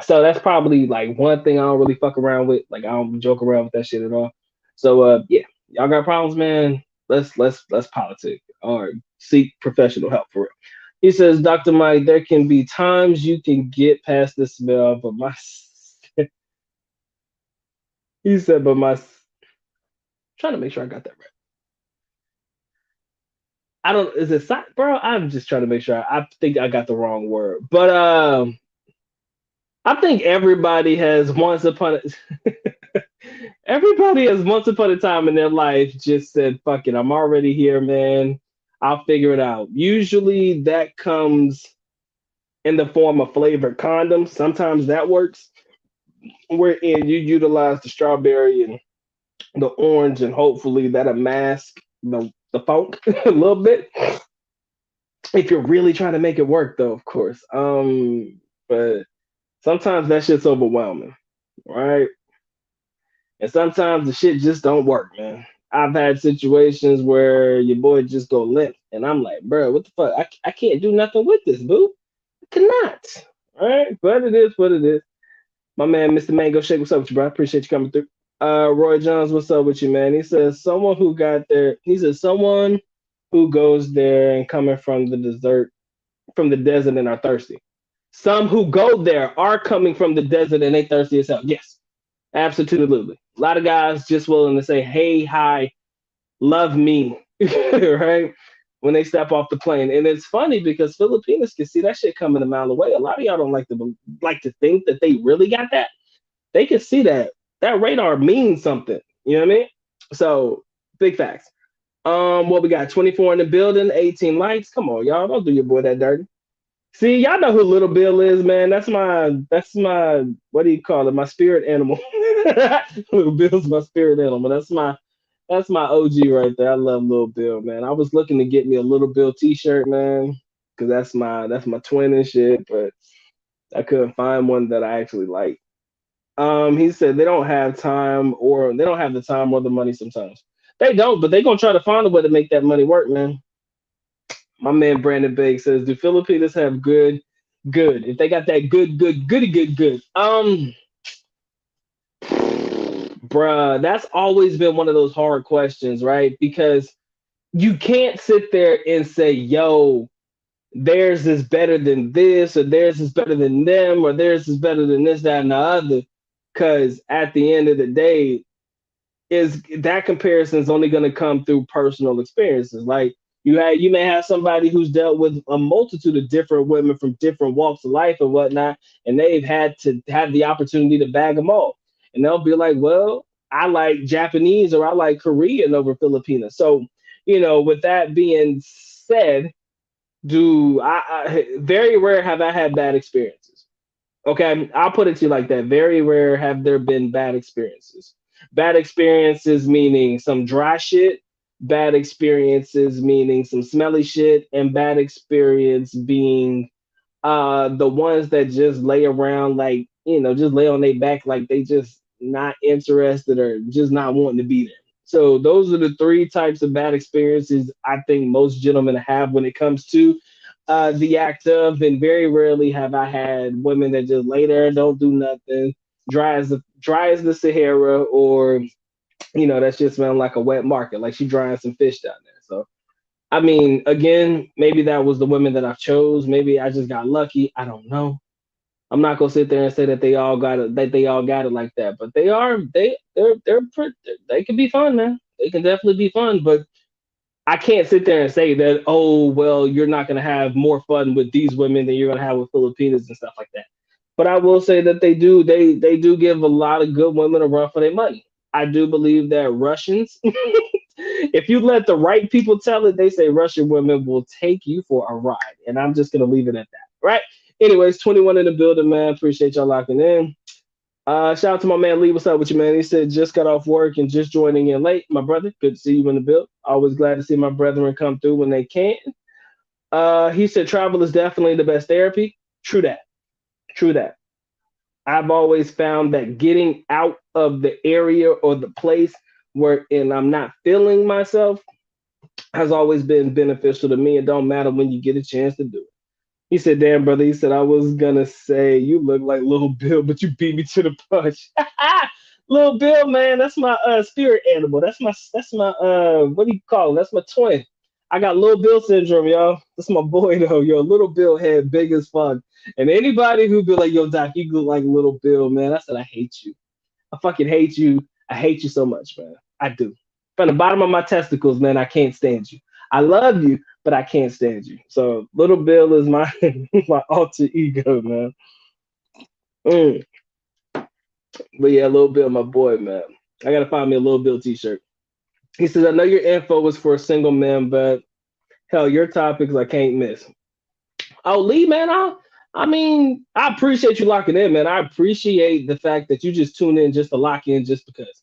so that's probably like one thing I don't really fuck around with. Like I don't joke around with that shit at all. So yeah, y'all got problems, man. Let's politic or seek professional help for it. He says, Dr. Mike, there can be times you can get past the smell, but my he said, but my trying to make sure I got that right. I don't is it bro? I'm just trying to make sure. I think I got the wrong word. But I think everybody has once upon a everybody has once upon a time in their life just said, fuck it, I'm already here, man. I'll figure it out. Usually that comes in the form of flavored condoms. Sometimes that works. Wherein you utilize the strawberry and the orange, and hopefully that'll mask the funk a little bit. If you're really trying to make it work, though, of course. But sometimes that shit's overwhelming, right? And sometimes the shit just don't work, man. I've had situations where your boy just go limp, and I'm like, bro, what the fuck? I can't do nothing with this, boo. I cannot. All right, but it is what it is. My man, Mr. Mango Shake, what's up with you, bro? I appreciate you coming through. Roy Jones, what's up with you, man? He says someone who got there. He says someone who goes there and coming from the desert and are thirsty. Some who go there are coming from the desert and they thirsty as hell. Yes, absolutely. A lot of guys just willing to say, "Hey, hi, love me," right? When they step off the plane. And it's funny because Filipinos can see that shit coming a mile away. A lot of y'all don't like to think that they really got that. They can see that. That radar means something. You know what I mean? So big facts. What we got? 24 in the building, 18 likes. Come on, y'all. Don't do your boy that dirty. See, y'all know who Little Bill is, man. That's my what do you call it? My spirit animal. Little Bill's my spirit animal. That's my OG right there. I love Little Bill, man. I was looking to get me a Little Bill t-shirt, man, because that's my twin and shit, but I couldn't find one that I actually like. He said they don't have the time or the money sometimes. They don't, but they gonna try to find a way to make that money work, man. My man Brandon Bake says, "Do Filipinos have good? If they got that good. Bruh, that's always been one of those hard questions, right? Because you can't sit there and say, yo, theirs is better than this, or theirs is better than them, or theirs is better than this, that, and the other. Because at the end of the day, is that comparison is only going to come through personal experiences. Like you may have somebody who's dealt with a multitude of different women from different walks of life and whatnot, and they've had to have the opportunity to bag them all, and they'll be like, well, I like Japanese or I like Korean over Filipino. So, with that being said, very rare have I had bad experiences. Okay, I'll put it to you like that. Very rare have there been bad experiences. Bad experiences meaning some dry shit, bad experiences meaning some smelly shit, and bad experience being the ones that just lay around like, just lay on their back like they just not interested or just not wanting to be there. So those are the three types of bad experiences I think most gentlemen have when it comes to the act of, and very rarely have I had women that just lay there and don't do nothing, dry as the Sahara, or that's just smelling like a wet market, like she drying some fish down there. So I mean, again, maybe that was the women that I chose. Maybe I just got lucky. I don't know. I'm not gonna sit there and say that they all got it like that, but they can be fun, man. They can definitely be fun, but I can't sit there and say that, oh, well, you're not going to have more fun with these women than you're going to have with Filipinas and stuff like that. But I will say that they do give a lot of good women a run for their money. I do believe that Russians, if you let the right people tell it, they say Russian women will take you for a ride. And I'm just going to leave it at that. Right. Anyways, 21 in the building, man. Appreciate y'all locking in. Shout out to my man Lee. What's up with you, man? He said just got off work and just joining in late. My brother, good to see you in the build. Always glad to see my brethren come through when they can. He said travel is definitely the best therapy. True that. True that. I've always found that getting out of the area or the place where and I'm not feeling myself has always been beneficial to me. It don't matter when you get a chance to do it. He said, "Damn, brother." He said, "I was gonna say you look like Little Bill, but you beat me to the punch." Little Bill, man, that's my spirit animal. That's my what do you call it? That's my twin. I got Little Bill syndrome, y'all. That's my boy though. Yo, Little Bill head big as fuck. And anybody who be like, "Yo, Doc, you look like Little Bill," man, I said, I hate you. I fucking hate you. I hate you so much, man. I do. From the bottom of my testicles, man, I can't stand you. I love you, but I can't stand you. So Little Bill is my my alter ego, man. Mm. But yeah, Little Bill, my boy, man. I gotta find me a Little Bill t-shirt. He says, I know your info was for a single man, but hell, your topics I can't miss. Oh, Lee, man, I appreciate you locking in, man. I appreciate the fact that you just tune in just to lock in just because.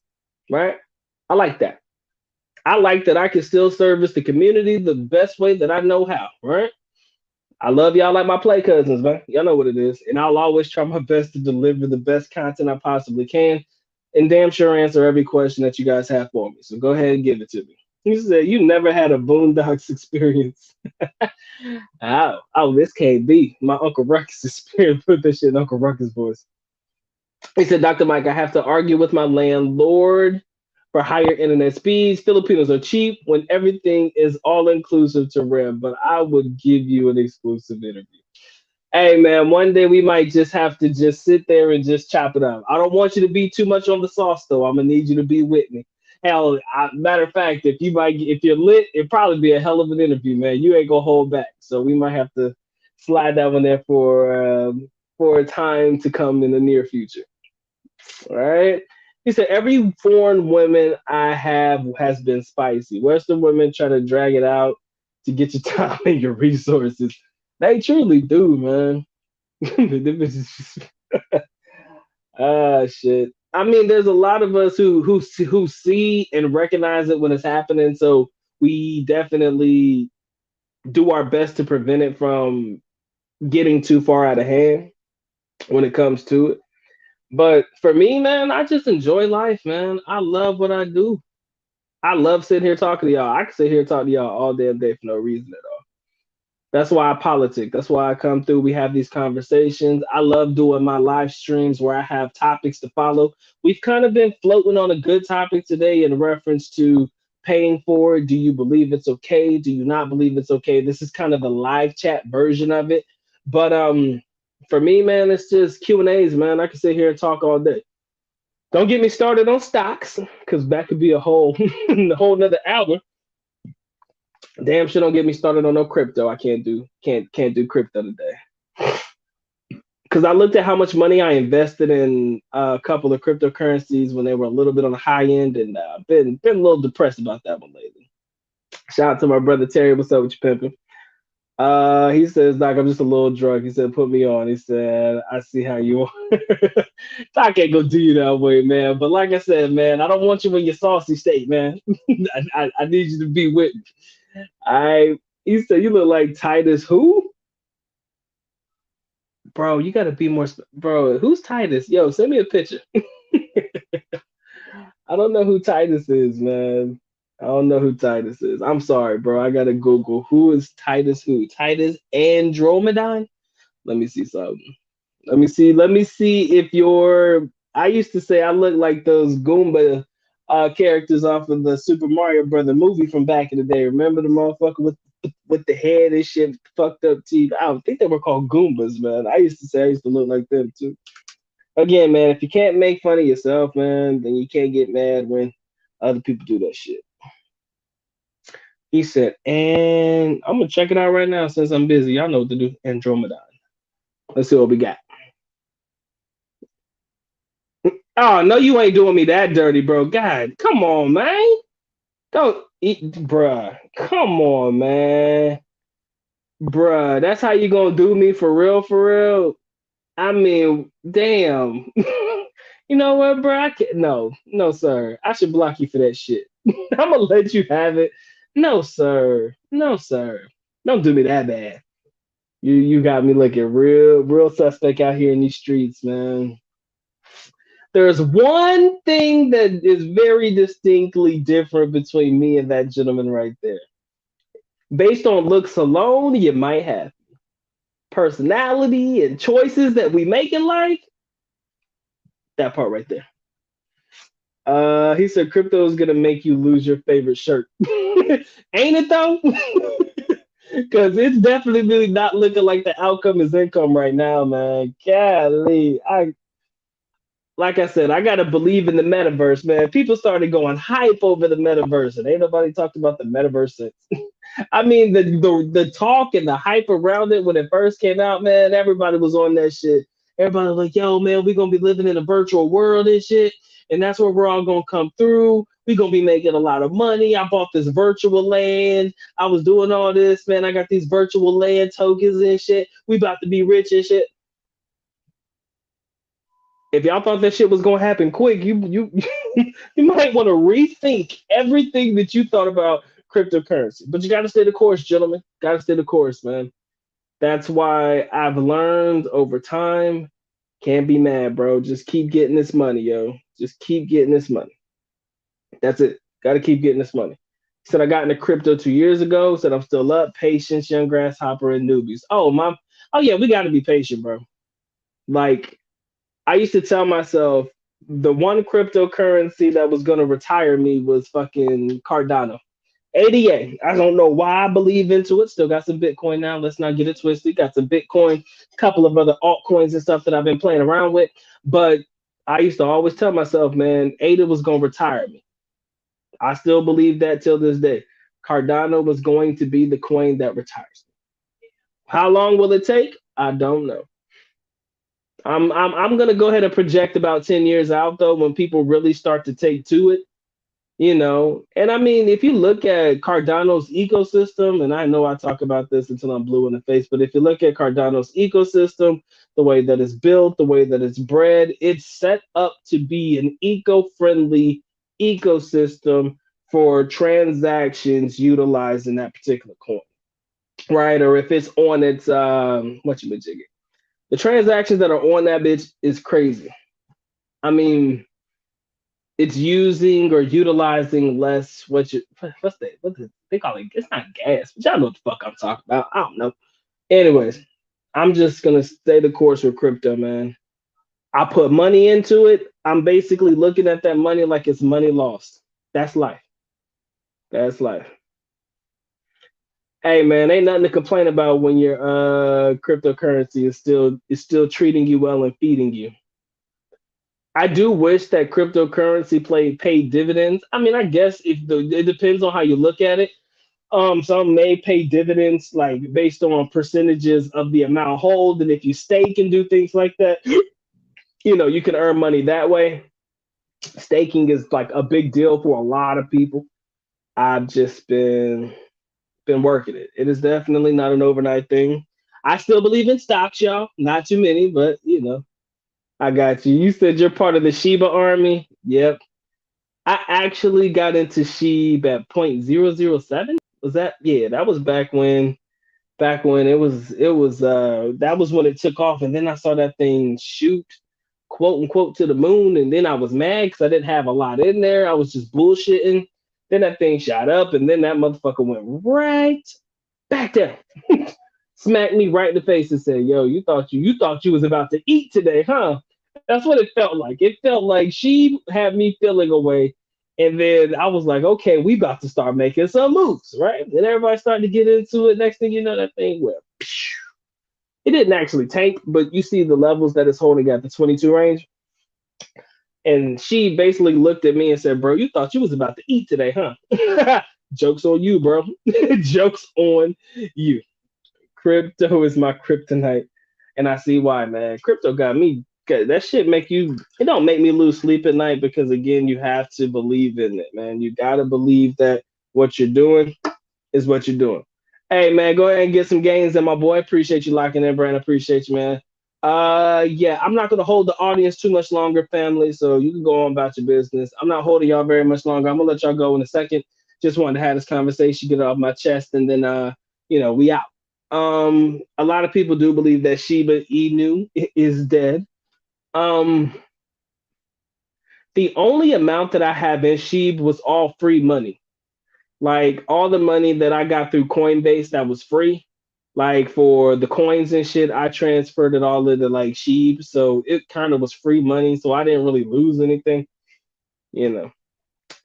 Right? I like that. I like that I can still service the community the best way that I know how, right? I love y'all like my play cousins, man. Y'all know what it is. And I'll always try my best to deliver the best content I possibly can and damn sure answer every question that you guys have for me. So go ahead and give it to me. He said, you never had a Boondocks experience. Oh, this can't be. My Uncle Ruckus experience. Put this shit in Uncle Ruckus' voice. He said, Dr. Mike, I have to argue with my landlord for higher internet speeds. Filipinos are cheap when everything is all inclusive to rent, but I would give you an exclusive interview. Hey man, one day we might just have to just sit there and just chop it up. I don't want you to be too much on the sauce though. I'm gonna need you to be with me. Hell, matter of fact, if you're lit, it'd probably be a hell of an interview, man. You ain't gonna hold back, so we might have to slide that one there for a time to come in the near future. All right. He said every foreign woman I have has been spicy. Western women try to drag it out to get your time and your resources. They truly do, man. Them bitches just- shit. I mean, there's a lot of us who see and recognize it when it's happening, so we definitely do our best to prevent it from getting too far out of hand when it comes to it. But for me, man, I just enjoy life, man. I love what I do. I love sitting here talking to y'all. I can sit here and talk to y'all all damn day for no reason at all. That's why I politic. That's why I come through. We have these conversations. I love doing my live streams where I have topics to follow. We've kind of been floating on a good topic today in reference to paying for it. Do you believe it's okay? Do you not believe it's okay? This is kind of a live chat version of it. But for me, man, it's just Q&As, man. I can sit here and talk all day. Don't get me started on stocks, because that could be a whole a whole nother hour. Damn sure don't get me started on no crypto. I can't do crypto today. Because I looked at how much money I invested in a couple of cryptocurrencies when they were a little bit on the high end, and been a little depressed about that one lately. Shout out to my brother Terry. What's up with you, pimping? He says, Doc, I'm just a little drunk. He said, put me on. He said, I see how you are. Doc ain't gonna do you that way, man. But like I said, man, I don't want you in your saucy state, man. I need you to be with me. I He said, you look like Titus who? Bro, you gotta be more bro, who's Titus? Yo, send me a picture. I don't know who Titus is, man. I don't know who Titus is. I'm sorry, bro. I gotta Google who is Titus who? Titus Andromedon? Let me see something. Let me see if you're. I used to say I look like those Goomba characters off of the Super Mario Brother movie from back in the day. Remember the motherfucker with the head and shit, fucked up teeth? I don't think they were called Goombas, man. I used to say I used to look like them too. Again, man, if you can't make fun of yourself, man, then you can't get mad when other people do that shit. He said, and I'm gonna check it out right now since I'm busy. Y'all know what to do. Andromeda. Let's see what we got. Oh no, you ain't doing me that dirty, bro. God, come on, man. Don't eat, bruh. Come on, man. Bruh, that's how you gonna do me for real, for real? I mean, damn. You know what, bro? I can't, no, no, sir. I should block you for that shit. I'm gonna let you have it. No, sir. No, sir. Don't do me that bad. You got me looking real suspect out here in these streets, man. There's one thing that is very distinctly different between me and that gentleman right there. Based on looks alone, you might have personality and choices that we make in life. That part right there. He said crypto is gonna make you lose your favorite shirt. Ain't it though? Because it's definitely really not looking like the outcome is income right now, man. Golly, like I said, I gotta believe in the metaverse, man. People started going hype over the metaverse, and ain't nobody talked about the metaverse since. I mean, the talk and the hype around it when it first came out, man. Everybody was on that shit. Everybody was like, "Yo, man, we gonna be living in a virtual world and shit, and that's where we're all gonna come through. We gonna be making a lot of money. I bought this virtual land. I was doing all this, man. I got these virtual land tokens and shit. We about to be rich and shit." If y'all thought that shit was gonna happen quick, you you might want to rethink everything that you thought about cryptocurrency. But you gotta stay the course, gentlemen. Gotta stay the course, man. That's why I've learned over time. Can't be mad, bro. Just keep getting this money, yo. Just keep getting this money. That's it. Gotta keep getting this money. Said I got into crypto 2 years ago. Said I'm still up. Patience, young grasshopper, and newbies. Oh my. Oh yeah, we gotta be patient, bro. Like I used to tell myself the one cryptocurrency that was gonna retire me was fucking Cardano. ADA. I don't know why I believe into it. Still got some Bitcoin now. Let's not get it twisted. Got some Bitcoin, a couple of other altcoins and stuff that I've been playing around with. But I used to always tell myself, man, ADA was gonna retire me. I still believe that till this day. Cardano was going to be the coin that retires. How long will it take? I don't know. I'm gonna go ahead and project about 10 years out though when people really start to take to it, you know. And I mean, if you look at Cardano's ecosystem, and I know I talk about this until I'm blue in the face, but if you look at Cardano's ecosystem, the way that it's built, the way that it's bred, it's set up to be an eco-friendly ecosystem for transactions utilizing that particular coin, right? Or if it's on its what you jig it. The transactions that are on that bitch is crazy. I mean, it's using or utilizing less what's they call it, it's not gas, but y'all know what the fuck I'm talking about. I don't know. Anyways, I'm just gonna stay the course with crypto, man. I put money into it. I'm basically looking at that money like it's money lost. That's life. That's life. Hey man, ain't nothing to complain about when your cryptocurrency is still treating you well and feeding you. I do wish that cryptocurrency paid dividends. I mean, I guess it depends on how you look at it. Some may pay dividends like based on percentages of the amount hold, and if you stake and do things like that, you can earn money that way. Staking is like a big deal for a lot of people. I've just been working it. It is definitely not an overnight thing. I still believe in stocks, y'all. Not too many, but I got you. You said you're part of the Shiba army. Yep. I actually got into Sheeb at 0.007. Was that? Yeah, that was back when it was that was when it took off, and then I saw that thing shoot quote unquote to the moon, and then I was mad because I didn't have a lot in there. I was just bullshitting. Then that thing shot up, and then that motherfucker went right back down. Smacked me right in the face and said, "Yo, you thought you was about to eat today, huh?" That's what it felt like. It felt like she had me feeling away, and then I was like, "Okay, we about to start making some moves, right?" And everybody started to get into it. Next thing you know, that thing went. It didn't actually tank, but you see the levels that it's holding at the 22 range. And she basically looked at me and said, "Bro, you thought you was about to eat today, huh?" Jokes on you, bro. Jokes on you. Crypto is my kryptonite, and I see why, man. Crypto got me. That shit make you. It don't make me lose sleep at night because again, you have to believe in it, man. You gotta believe that what you're doing is what you're doing. Hey, man, go ahead and get some gains in, my boy. Appreciate you locking in, Brand. Appreciate you, man. Yeah, I'm not gonna hold the audience too much longer, family. So you can go on about your business. I'm not holding y'all very much longer. I'm gonna let y'all go in a second. Just wanted to have this conversation, get it off my chest, and then we out. A lot of people do believe that Shiba Inu is dead. Um, the only amount that I have in Sheeb was all free money. Like all the money that I got through Coinbase that was free, like for the coins and shit, I transferred it all into like Sheeb. So it kind of was free money. So I didn't really lose anything. You know,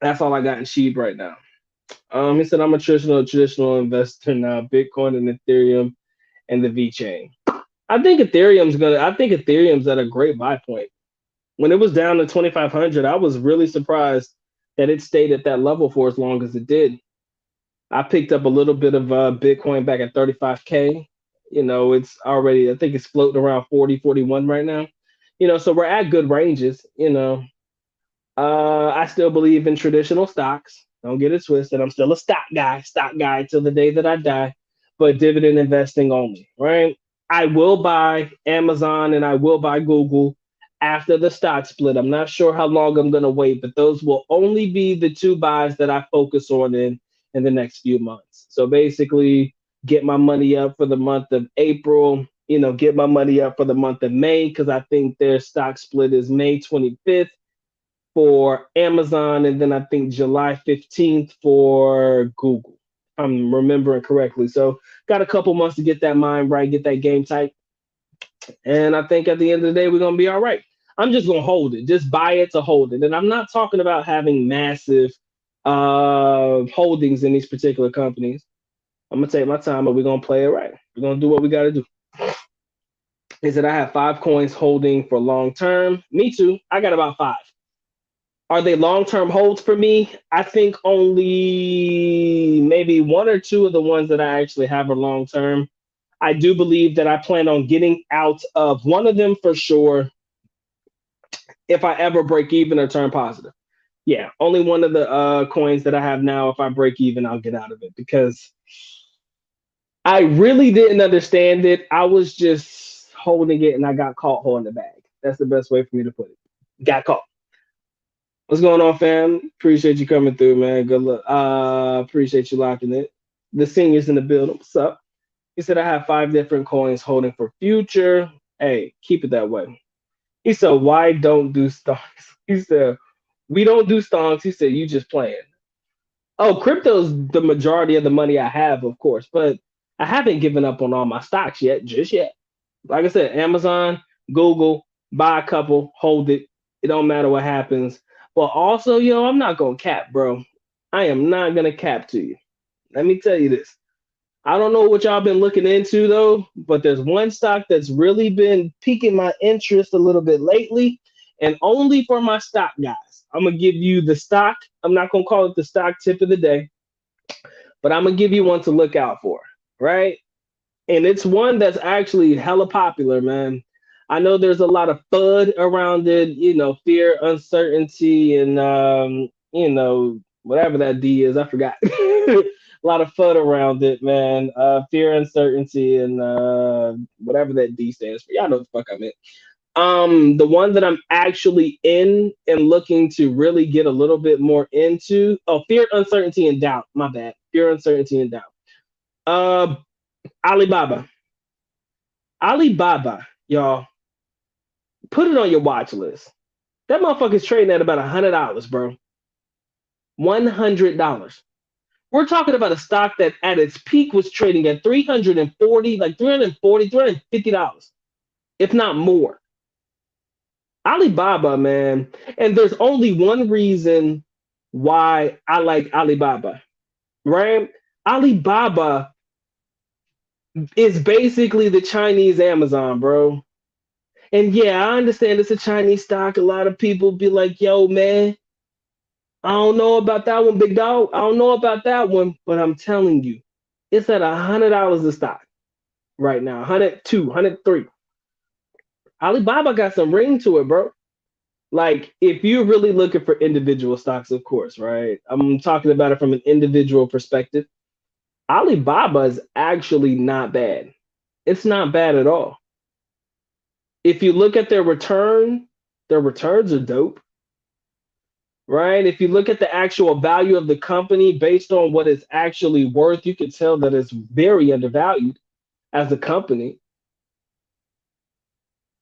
that's all I got in Sheeb right now. He said I'm a traditional investor now, Bitcoin and Ethereum and the V chain. I think Ethereum's at a great buy point. When it was down to 2,500, I was really surprised that it stayed at that level for as long as it did. I picked up a little bit of Bitcoin back at 35K. It's already, I think it's floating around 40, 41 right now. So we're at good ranges. I still believe in traditional stocks. Don't get it twisted. I'm still a stock guy till the day that I die, but dividend investing only, right? I will buy Amazon and I will buy Google after the stock split. I'm not sure how long I'm going to wait, but those will only be the two buys that I focus on in the next few months. So basically, get my money up for the month of April, get my money up for the month of May because I think their stock split is May 25th for Amazon, and then I think July 15th for Google. If I'm remembering correctly. So got a couple months to get that mind right, get that game tight. And I think at the end of the day, we're gonna be all right. I'm just gonna hold it, just buy it to hold it. And I'm not talking about having massive holdings in these particular companies. I'm gonna take my time, but we're gonna play it right. We're gonna do what we gotta do. Is that I have 5 coins holding for long term. Me too. I got about 5. Are they long-term holds for me? I think only maybe one or two of the ones that I actually have are long-term. I do believe that I plan on getting out of one of them for sure if I ever break even or turn positive. Yeah, only one of the coins that I have now. If I break even, I'll get out of it because I really didn't understand it. I was just holding it and I got caught holding the bag. That's the best way for me to put it. Got caught. What's going on, fam? Appreciate you coming through, man. Good luck. Appreciate you locking it. The seniors in the building. What's up? He said I have 5 different coins holding for future. Hey, keep it that way. He said, why don't do stocks? He said, we don't do stonks. He said, you just playing. Oh, crypto's the majority of the money I have, of course, but I haven't given up on all my stocks yet, just yet. Like I said, Amazon, Google, buy a couple, hold it. It don't matter what happens. But also, I'm not gonna cap, bro. I am not gonna cap to you. Let me tell you this. I don't know what y'all been looking into though, but there's one stock that's really been piquing my interest a little bit lately, and only for my stock guys. I'm gonna give you the stock. I'm not gonna call it the stock tip of the day, but I'm gonna give you one to look out for, right? And it's one that's actually hella popular, man. I know there's a lot of FUD around it, fear, uncertainty, and whatever that D is, I forgot. A lot of FUD around it, man. Fear, uncertainty, and whatever that D stands for. Y'all know what the fuck I meant. The one that I'm actually in and looking to really get a little bit more into. Oh, fear, uncertainty, and doubt. My bad. Fear, uncertainty, and doubt. Uh, Alibaba. Alibaba, y'all, put it on your watch list. That motherfucker's trading at about $100, bro. $100. We're talking about a stock that at its peak was trading at 340, like 340, $350, if not more. Alibaba, man. And there's only one reason why I like Alibaba, right? Alibaba is basically the Chinese Amazon, bro. And yeah, I understand it's a Chinese stock. A lot of people be like, yo, man, I don't know about that one, big dog. I don't know about that one, but I'm telling you, it's at $100 a stock right now. 102, 103. Alibaba got some ring to it, bro. Like, if you're really looking for individual stocks, of course, right? I'm talking about it from an individual perspective. Alibaba is actually not bad. It's not bad at all. If you look at their returns are dope, right? If you look at the actual value of the company based on what it's actually worth, you can tell that it's very undervalued as a company.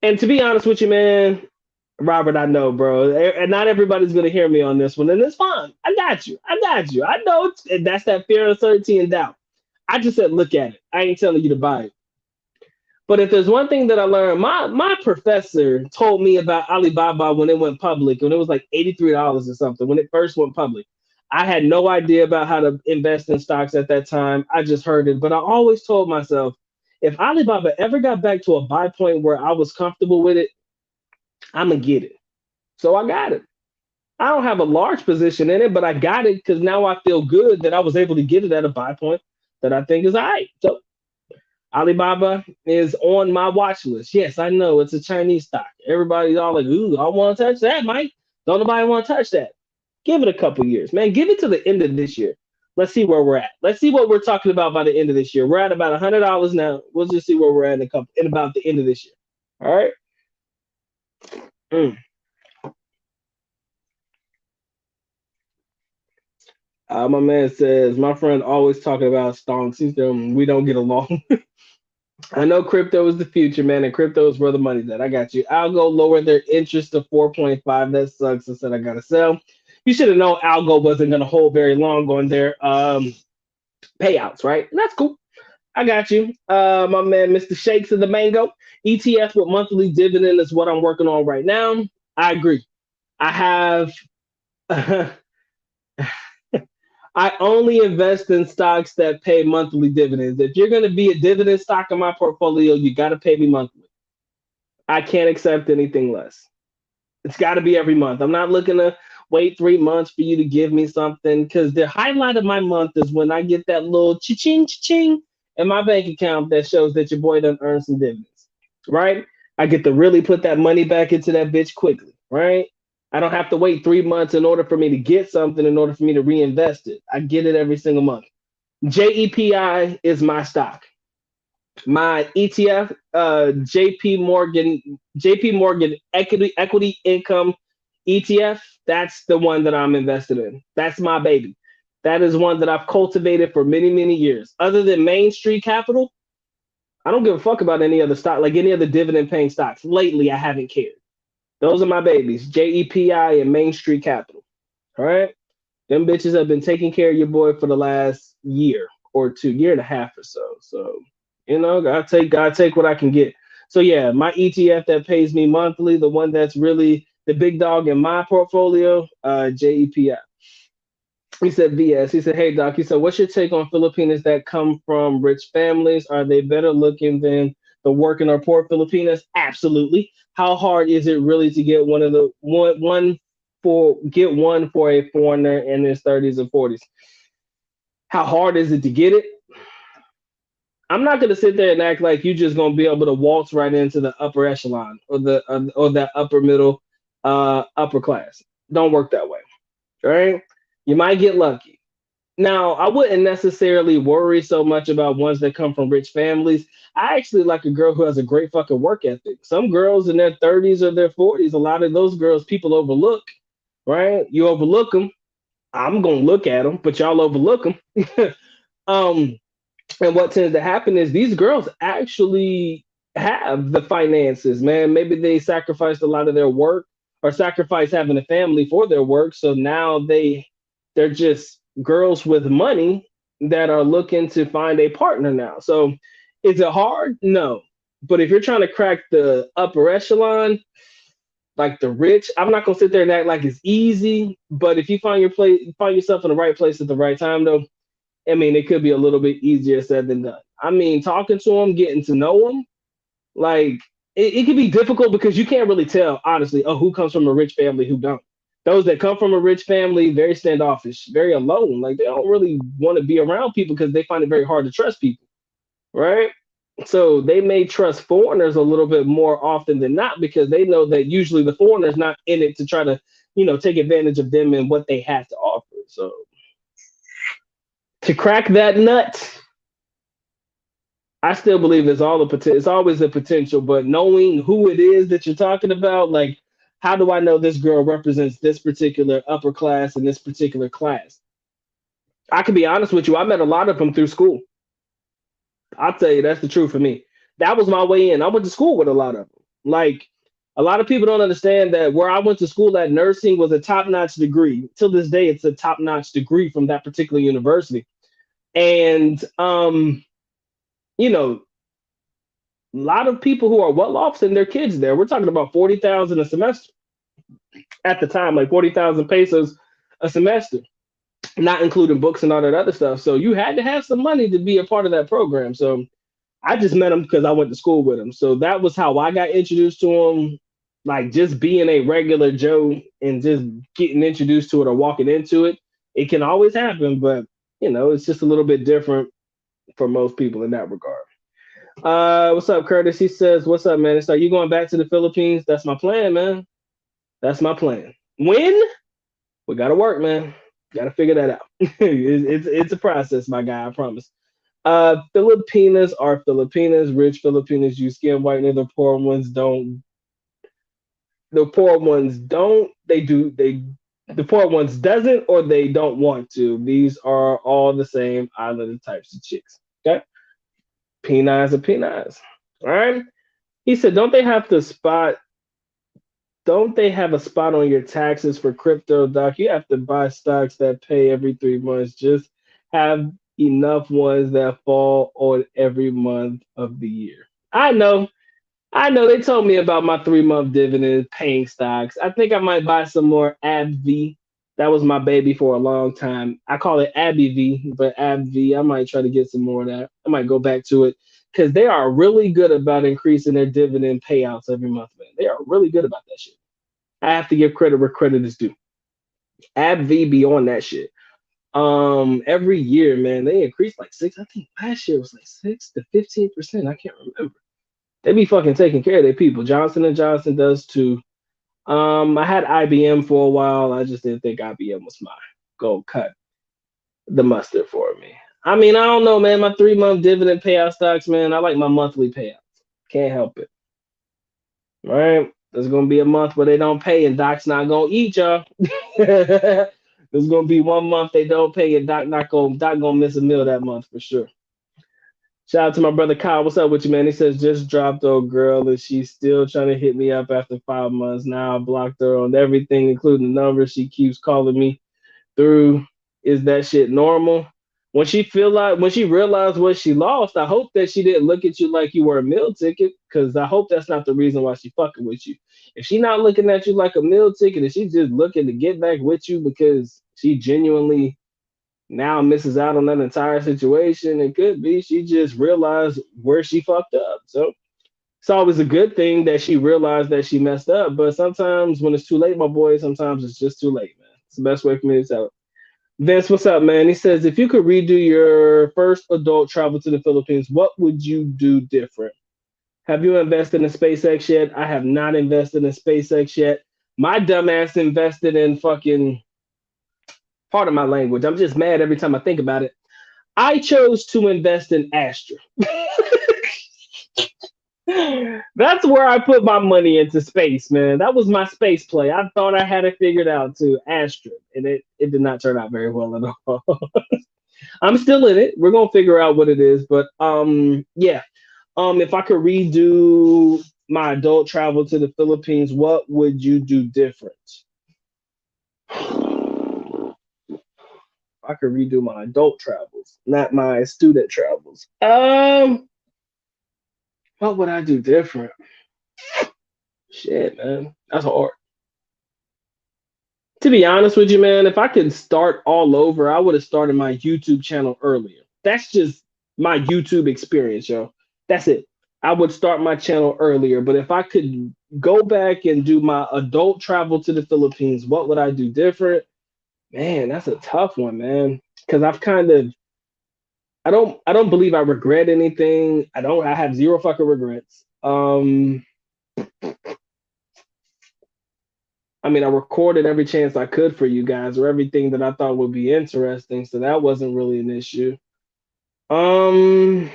And to be honest with you, man, Robert, I know, bro, and not everybody's gonna hear me on this one, and it's fine. I got you. I got you. I know that's that fear, uncertainty, and doubt. I just said look at it. I ain't telling you to buy it. But if there's one thing that I learned, my professor told me about Alibaba when it went public, when it was like $83 or something, when it first went public. I had no idea about how to invest in stocks at that time. I just heard it. But I always told myself, if Alibaba ever got back to a buy point where I was comfortable with it, I'm going to get it. So I got it. I don't have a large position in it, but I got it because now I feel good that I was able to get it at a buy point that I think is all right. So Alibaba is on my watch list. Yes, I know it's a Chinese stock. Everybody's all like, ooh, I want to touch that, Mike. Don't nobody want to touch that. Give it a couple years, man. Give it to the end of this year. Let's see where we're at. Let's see what we're talking about by the end of this year. We're at about $100 now. We'll just see where we're at in about the end of this year. All right. Mm. My man says my friend always talking about stonks. He said we don't get along. I know crypto is the future, man, and crypto is where the money's at. I got you. Algo lower their interest to 4.5. That sucks. I said I gotta sell. You should have known Algo wasn't gonna hold very long on their payouts, right? And that's cool. I got you. My man, Mr. Shakes of the Mango. ETF with monthly dividend is what I'm working on right now. I agree. I have I only invest in stocks that pay monthly dividends. If you're going to be a dividend stock in my portfolio, you got to pay me monthly. I can't accept anything less. It's got to be every month. I'm not looking to wait 3 months for you to give me something. Because the highlight of my month is when I get that little cha-ching, cha-ching in my bank account that shows that your boy done earned some dividends, right? I get to really put that money back into that bitch quickly, right? I don't have to wait 3 months in order for me to get something in order for me to reinvest it. I get it every single month. JEPI is my stock. My ETF, JP Morgan Equity Income ETF. That's the one that I'm invested in. That's my baby. That is one that I've cultivated for many, many years. Other than Main Street Capital, I don't give a fuck about any other stock, like any other dividend paying stocks. Lately, I haven't cared. Those are my babies, JEPI and Main Street Capital. All right. Them bitches have been taking care of your boy for the last year or two, year and a half or so. So, gotta take what I can get. So yeah, my ETF that pays me monthly, the one that's really the big dog in my portfolio, JEPI. He said VS. He said, "Hey Doc." He said, "What's your take on Filipinos that come from rich families? Are they better looking than the working or poor Filipinas? Absolutely. How hard is it really to get one for a foreigner in his 30s and 40s? How hard is it to get it? I'm not gonna sit there and act like you're just gonna be able to waltz right into the upper echelon or that upper middle, upper class. Don't work that way, right? You might get lucky. Now, I wouldn't necessarily worry so much about ones that come from rich families. I actually like a girl who has a great fucking work ethic. Some girls in their 30s or their 40s, a lot of those girls people overlook, right? You overlook them. I'm going to look at them, but y'all overlook them. um, and what tends to happen is these girls actually have the finances, man. Maybe they sacrificed a lot of their work or sacrificed having a family for their work. So now they're just girls with money that are looking to find a partner now. So is it hard? No. But if you're trying to crack the upper echelon, like the rich, I'm not gonna sit there and act like it's easy. But if you find yourself in the right place at the right time, though, I mean, it could be a little bit easier said than done. I mean, talking to them, getting to know them, like it can be difficult because you can't really tell, honestly, who comes from a rich family, who don't. Those that come from a rich family, very standoffish, very alone. Like they don't really want to be around people because they find it very hard to trust people, right? So they may trust foreigners a little bit more often than not because they know that usually the foreigner's not in it to try to, take advantage of them and what they have to offer. So to crack that nut, I still believe it's all the potential. It's always a potential, but knowing who it is that you're talking about, like, how do I know this girl represents this particular upper class and this particular class? I can be honest with you. I met a lot of them through school. I'll tell you, that's the truth for me. That was my way in. I went to school with a lot of them. Like, a lot of people don't understand that where I went to school at nursing was a top notch degree. Till this day, it's a top notch degree from that particular university. And, you know, a lot of people who are well off send their kids there. We're talking about 40,000 a semester at the time, like 40,000 pesos a semester, not including books and all that other stuff. So you had to have some money to be a part of that program. So I just met him because I went to school with him. So that was how I got introduced to him. Like just being a regular Joe and just getting introduced to it or walking into it, it can always happen, but it's just a little bit different for most people in that regard. What's up, Curtis? He says, "What's up, man? It's like you going back to the Philippines? That's my plan, man. That's my plan. When? We gotta work, man. Gotta figure that out. It's a process, my guy. I promise. Filipinas are Filipinas. Rich Filipinas use skin whitening. The poor ones don't. The poor ones don't. They do. The poor ones doesn't, or they don't want to. These are all the same island types of chicks. Okay, penines are penines. All right." He said, don't they have a spot on your taxes for crypto, Doc? You have to buy stocks that pay every 3 months. Just have enough ones that fall on every month of the year. I know. They told me about my 3 month dividend paying stocks. I think I might buy some more ABV. That was my baby for a long time. I call it ABV, but ABV, I might try to get some more of that. I might go back to it because they are really good about increasing their dividend payouts every month, man. They are really good about that shit. I have to give credit where credit is due. AbbVie be on that shit. Every year, man, they increase like six. I think last year was like 6 to 15%. I can't remember. They be fucking taking care of their people. Johnson and Johnson does too. I had IBM for a while. I just didn't think IBM was my go cut the mustard for me. I mean, I don't know, man. My 3 month dividend payout stocks, man. I like my monthly payouts. Can't help it. Right? There's gonna be a month where they don't pay and Doc's not gonna eat y'all. There's gonna be 1 month they don't pay and Doc gonna miss a meal that month for sure. Shout out to my brother Kyle. What's up with you, man? He says just dropped old girl and she's still trying to hit me up after 5 months. Now I blocked her on everything, including the number. She keeps calling me through. Is that shit normal? When she realized what she lost, I hope that she didn't look at you like you were a meal ticket, because I hope that's not the reason why she fucking with you. If she not looking at you like a meal ticket and she's just looking to get back with you because she genuinely now misses out on that entire situation, it could be she just realized where she fucked up. So it's always a good thing that she realized that she messed up. But sometimes when it's too late, my boy, sometimes it's just too late, man. It's the best way for me to tell it. Vince, what's up, man? He says, if you could redo your first adult travel to the Philippines, what would you do different? Have you invested in SpaceX yet? I have not invested in SpaceX yet. My dumbass invested in fucking, part of my language. I'm just mad every time I think about it. I chose to invest in Astra. That's where I put my money into space, man. That was my space play. I thought I had it figured out too. Astra. And it did not turn out very well at all. I'm still in it. We're gonna figure out what it is, but yeah. If I could redo my adult travel to the Philippines, what would you do different? I could redo my adult travels, not my student travels. What would I do different? Shit, man, that's hard. To be honest with you, man, if I could start all over, I would have started my YouTube channel earlier. That's just my YouTube experience, yo. That's it. I would start my channel earlier, but if I could go back and do my adult travel to the Philippines, what would I do different? Man, that's a tough one, man. Because I don't believe I regret anything. I have zero fucking regrets. I mean, I recorded every chance I could for you guys, or everything that I thought would be interesting, so that wasn't really an issue. Um,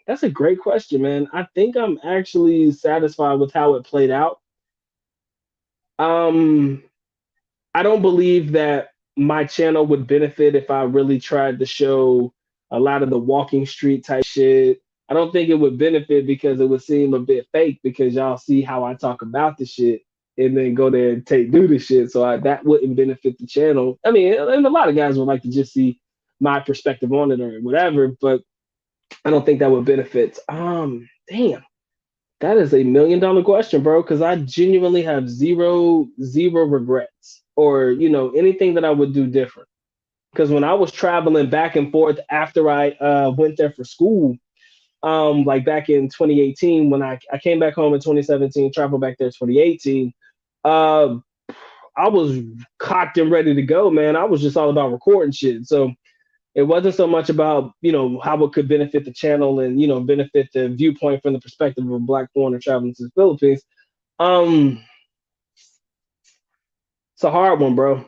that's a great question, man. I think I'm actually satisfied with how it played out. Um, I don't believe that my channel would benefit if I really tried to show a lot of the walking street type shit. I don't think it would benefit because it would seem a bit fake because y'all see how I talk about the shit and then go there and do the shit. So that wouldn't benefit the channel. I mean, and a lot of guys would like to just see my perspective on it or whatever, but I don't think that would benefit. Damn. That is $1 million question, bro, because I genuinely have zero regrets or, anything that I would do different. Because when I was traveling back and forth after I went there for school, like back in 2018, when I came back home in 2017, traveled back there in 2018, uh, I was cocked and ready to go, man. I was just all about recording shit. So it wasn't so much about how it could benefit the channel and benefit the viewpoint from the perspective of a black foreigner traveling to the Philippines. Um, it's a hard one, bro.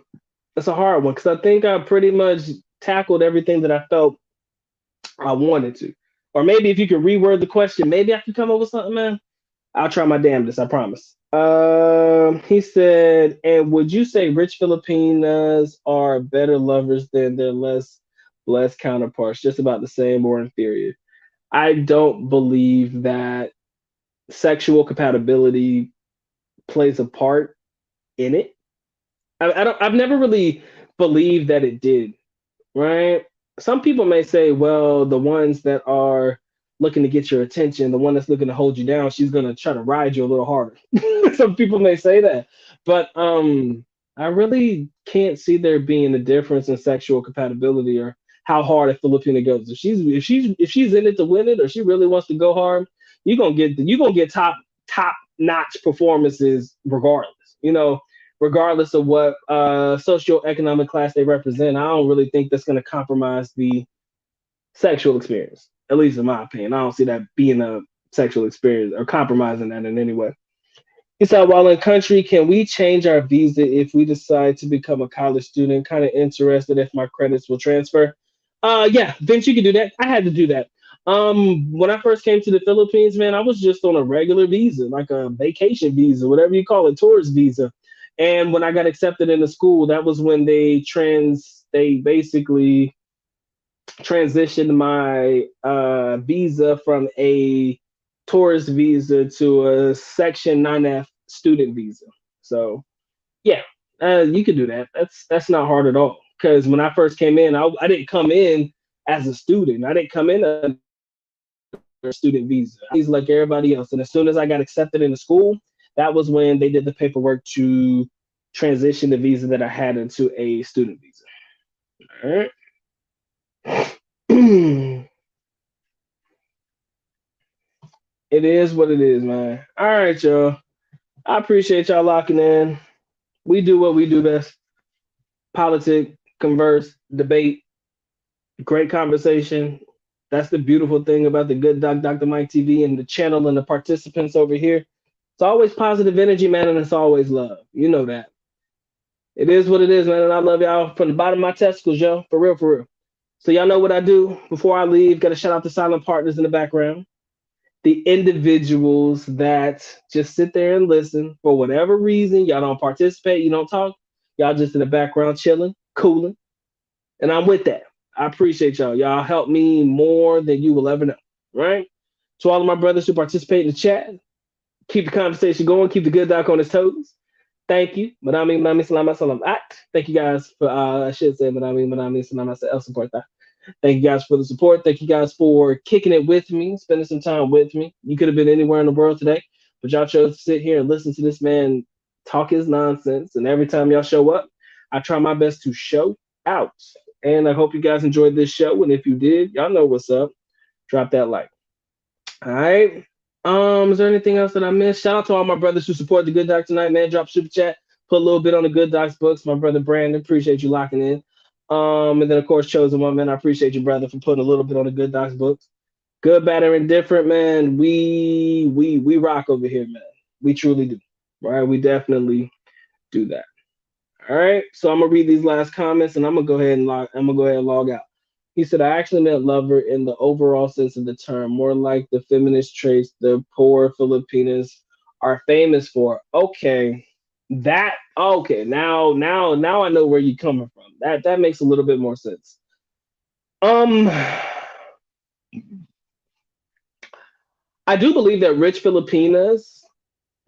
It's a hard one because I think I pretty much tackled everything that I felt I wanted to. Or maybe if you could reword the question, maybe I could come up with something, man. I'll try my damnedest, I promise. He said, and would you say rich Filipinas are better lovers than their less blessed counterparts, just about the same or inferior? I don't believe that sexual compatibility plays a part in it. I've never really believed that it did, right? Some people may say, well, the ones that are looking to get your attention, the one that's looking to hold you down, she's gonna try to ride you a little harder. Some people may say that, but I really can't see there being a difference in sexual compatibility or how hard a Filipina goes. If she's in it to win it, or she really wants to go hard, you're gonna get top notch performances regardless. regardless of what socioeconomic class they represent. I don't really think that's going to compromise the sexual experience, at least in my opinion. I don't see that being a sexual experience or compromising that in any way. He said, while in country, can we change our visa if we decide to become a college student? Kind of interested if my credits will transfer. Yeah, Vince, you can do that. I had to do that. When I first came to the Philippines, man, I was just on a regular visa, like a vacation visa, whatever you call it, tourist visa. And when I got accepted into school, that was when they basically transitioned my visa from a tourist visa to a Section 9F student visa. So yeah, you could do that. That's not hard at all. Because when I first came in, I didn't come in as a student. I didn't come in as a student visa. I was like everybody else. And as soon as I got accepted into school, that was when they did the paperwork to transition the visa that I had into a student visa. All right. It is what it is, man. All right, y'all. I appreciate y'all locking in. We do what we do best: politic, converse, debate, great conversation. That's the beautiful thing about the Good Doc, Dr. Mike TV, and the channel and the participants over here. It's always positive energy, man, and it's always love. You know that. It is what it is, man, and I love y'all from the bottom of my testicles, yo. For real, for real. So y'all know what I do before I leave. Got to shout out the silent partners in the background, the individuals that just sit there and listen for whatever reason. Y'all don't participate, you don't talk. Y'all just in the background chilling, cooling. And I'm with that. I appreciate y'all. Y'all help me more than you will ever know. Right? To all of my brothers who participate in the chat, keep the conversation going, keep the good doc on his toes. Thank you. Madami Salama Salam Act. Thank you guys for I should say Madami Salama El Support that. Thank you guys for the support. Thank you guys for kicking it with me, spending some time with me. You could have been anywhere in the world today, but y'all chose to sit here and listen to this man talk his nonsense. And every time y'all show up, I try my best to show out. And I hope you guys enjoyed this show. And if you did, y'all know what's up. Drop that like. All right. Is there anything else that I missed? Shout out to all my brothers who support the Good Doc tonight, man. Drop super chat, put a little bit on the Good Doc's books. My brother Brandon, appreciate you locking in. And then of course Chosen One, man. I appreciate you, brother, for putting a little bit on the Good Doc's books. Good, bad, or indifferent, man. We rock over here, man. We truly do. Right? We definitely do that. All right. So I'm gonna read these last comments and I'm gonna go ahead and log out. He said, I actually meant lover in the overall sense of the term, more like the feminist traits the poor Filipinas are famous for. Okay. Now I know where you're coming from. That makes a little bit more sense. Um I do believe that rich Filipinas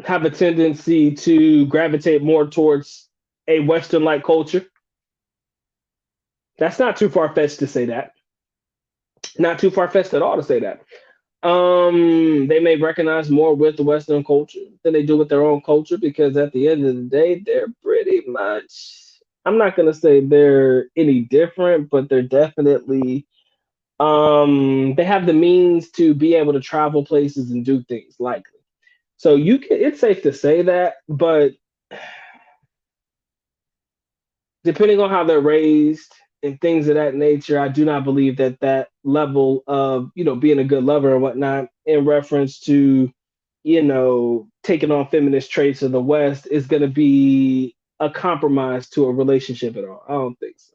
have a tendency to gravitate more towards a Western like culture. That's not too far fetched to say that. Not too far fetched at all to say that. They may recognize more with the Western culture than they do with their own culture because at the end of the day, they're pretty much. I'm not gonna say they're any different, but they're definitely. They have the means to be able to travel places and do things likely. So you can. It's safe to say that, but depending on how they're raised and things of that nature, I do not believe that that level of, being a good lover and whatnot in reference to, taking on feminist traits of the West is going to be a compromise to a relationship at all. I don't think so.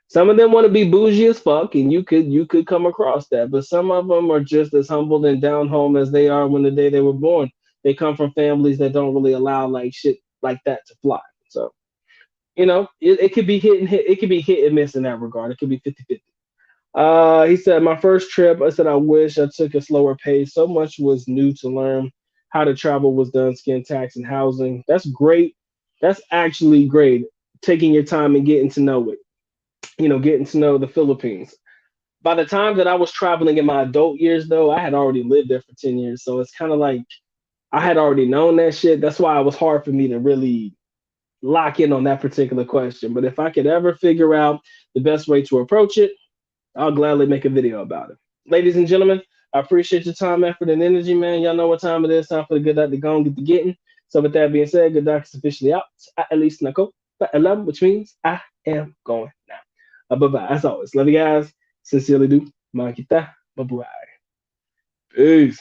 Some of them want to be bougie as fuck, and you could come across that. But some of them are just as humble and down home as they are when the day they were born. They come from families that don't really allow like shit like that to fly. So it could be hit and hit. It could be hit and miss in that regard. It could be 50-50. He said, my first trip, I said, I wish I took a slower pace. So much was new to learn. How to travel was done, skin tax and housing. That's great. That's actually great. Taking your time and getting to know it, getting to know the Philippines. By the time that I was traveling in my adult years, though, I had already lived there for 10 years. So it's kind of like I had already known that shit. That's why it was hard for me to really lock in on that particular question. But if I could ever figure out the best way to approach it, I'll gladly make a video about it. Ladies and gentlemen, I appreciate your time, effort, and energy, man. Y'all know what time it is. Time for the good doctor to go and get the getting. So with that being said, good doctor's officially out. At least Nako, but 11, which means I am going now. Bye-bye. As always, love you guys. Sincerely do. Makita. Bye-bye. Peace.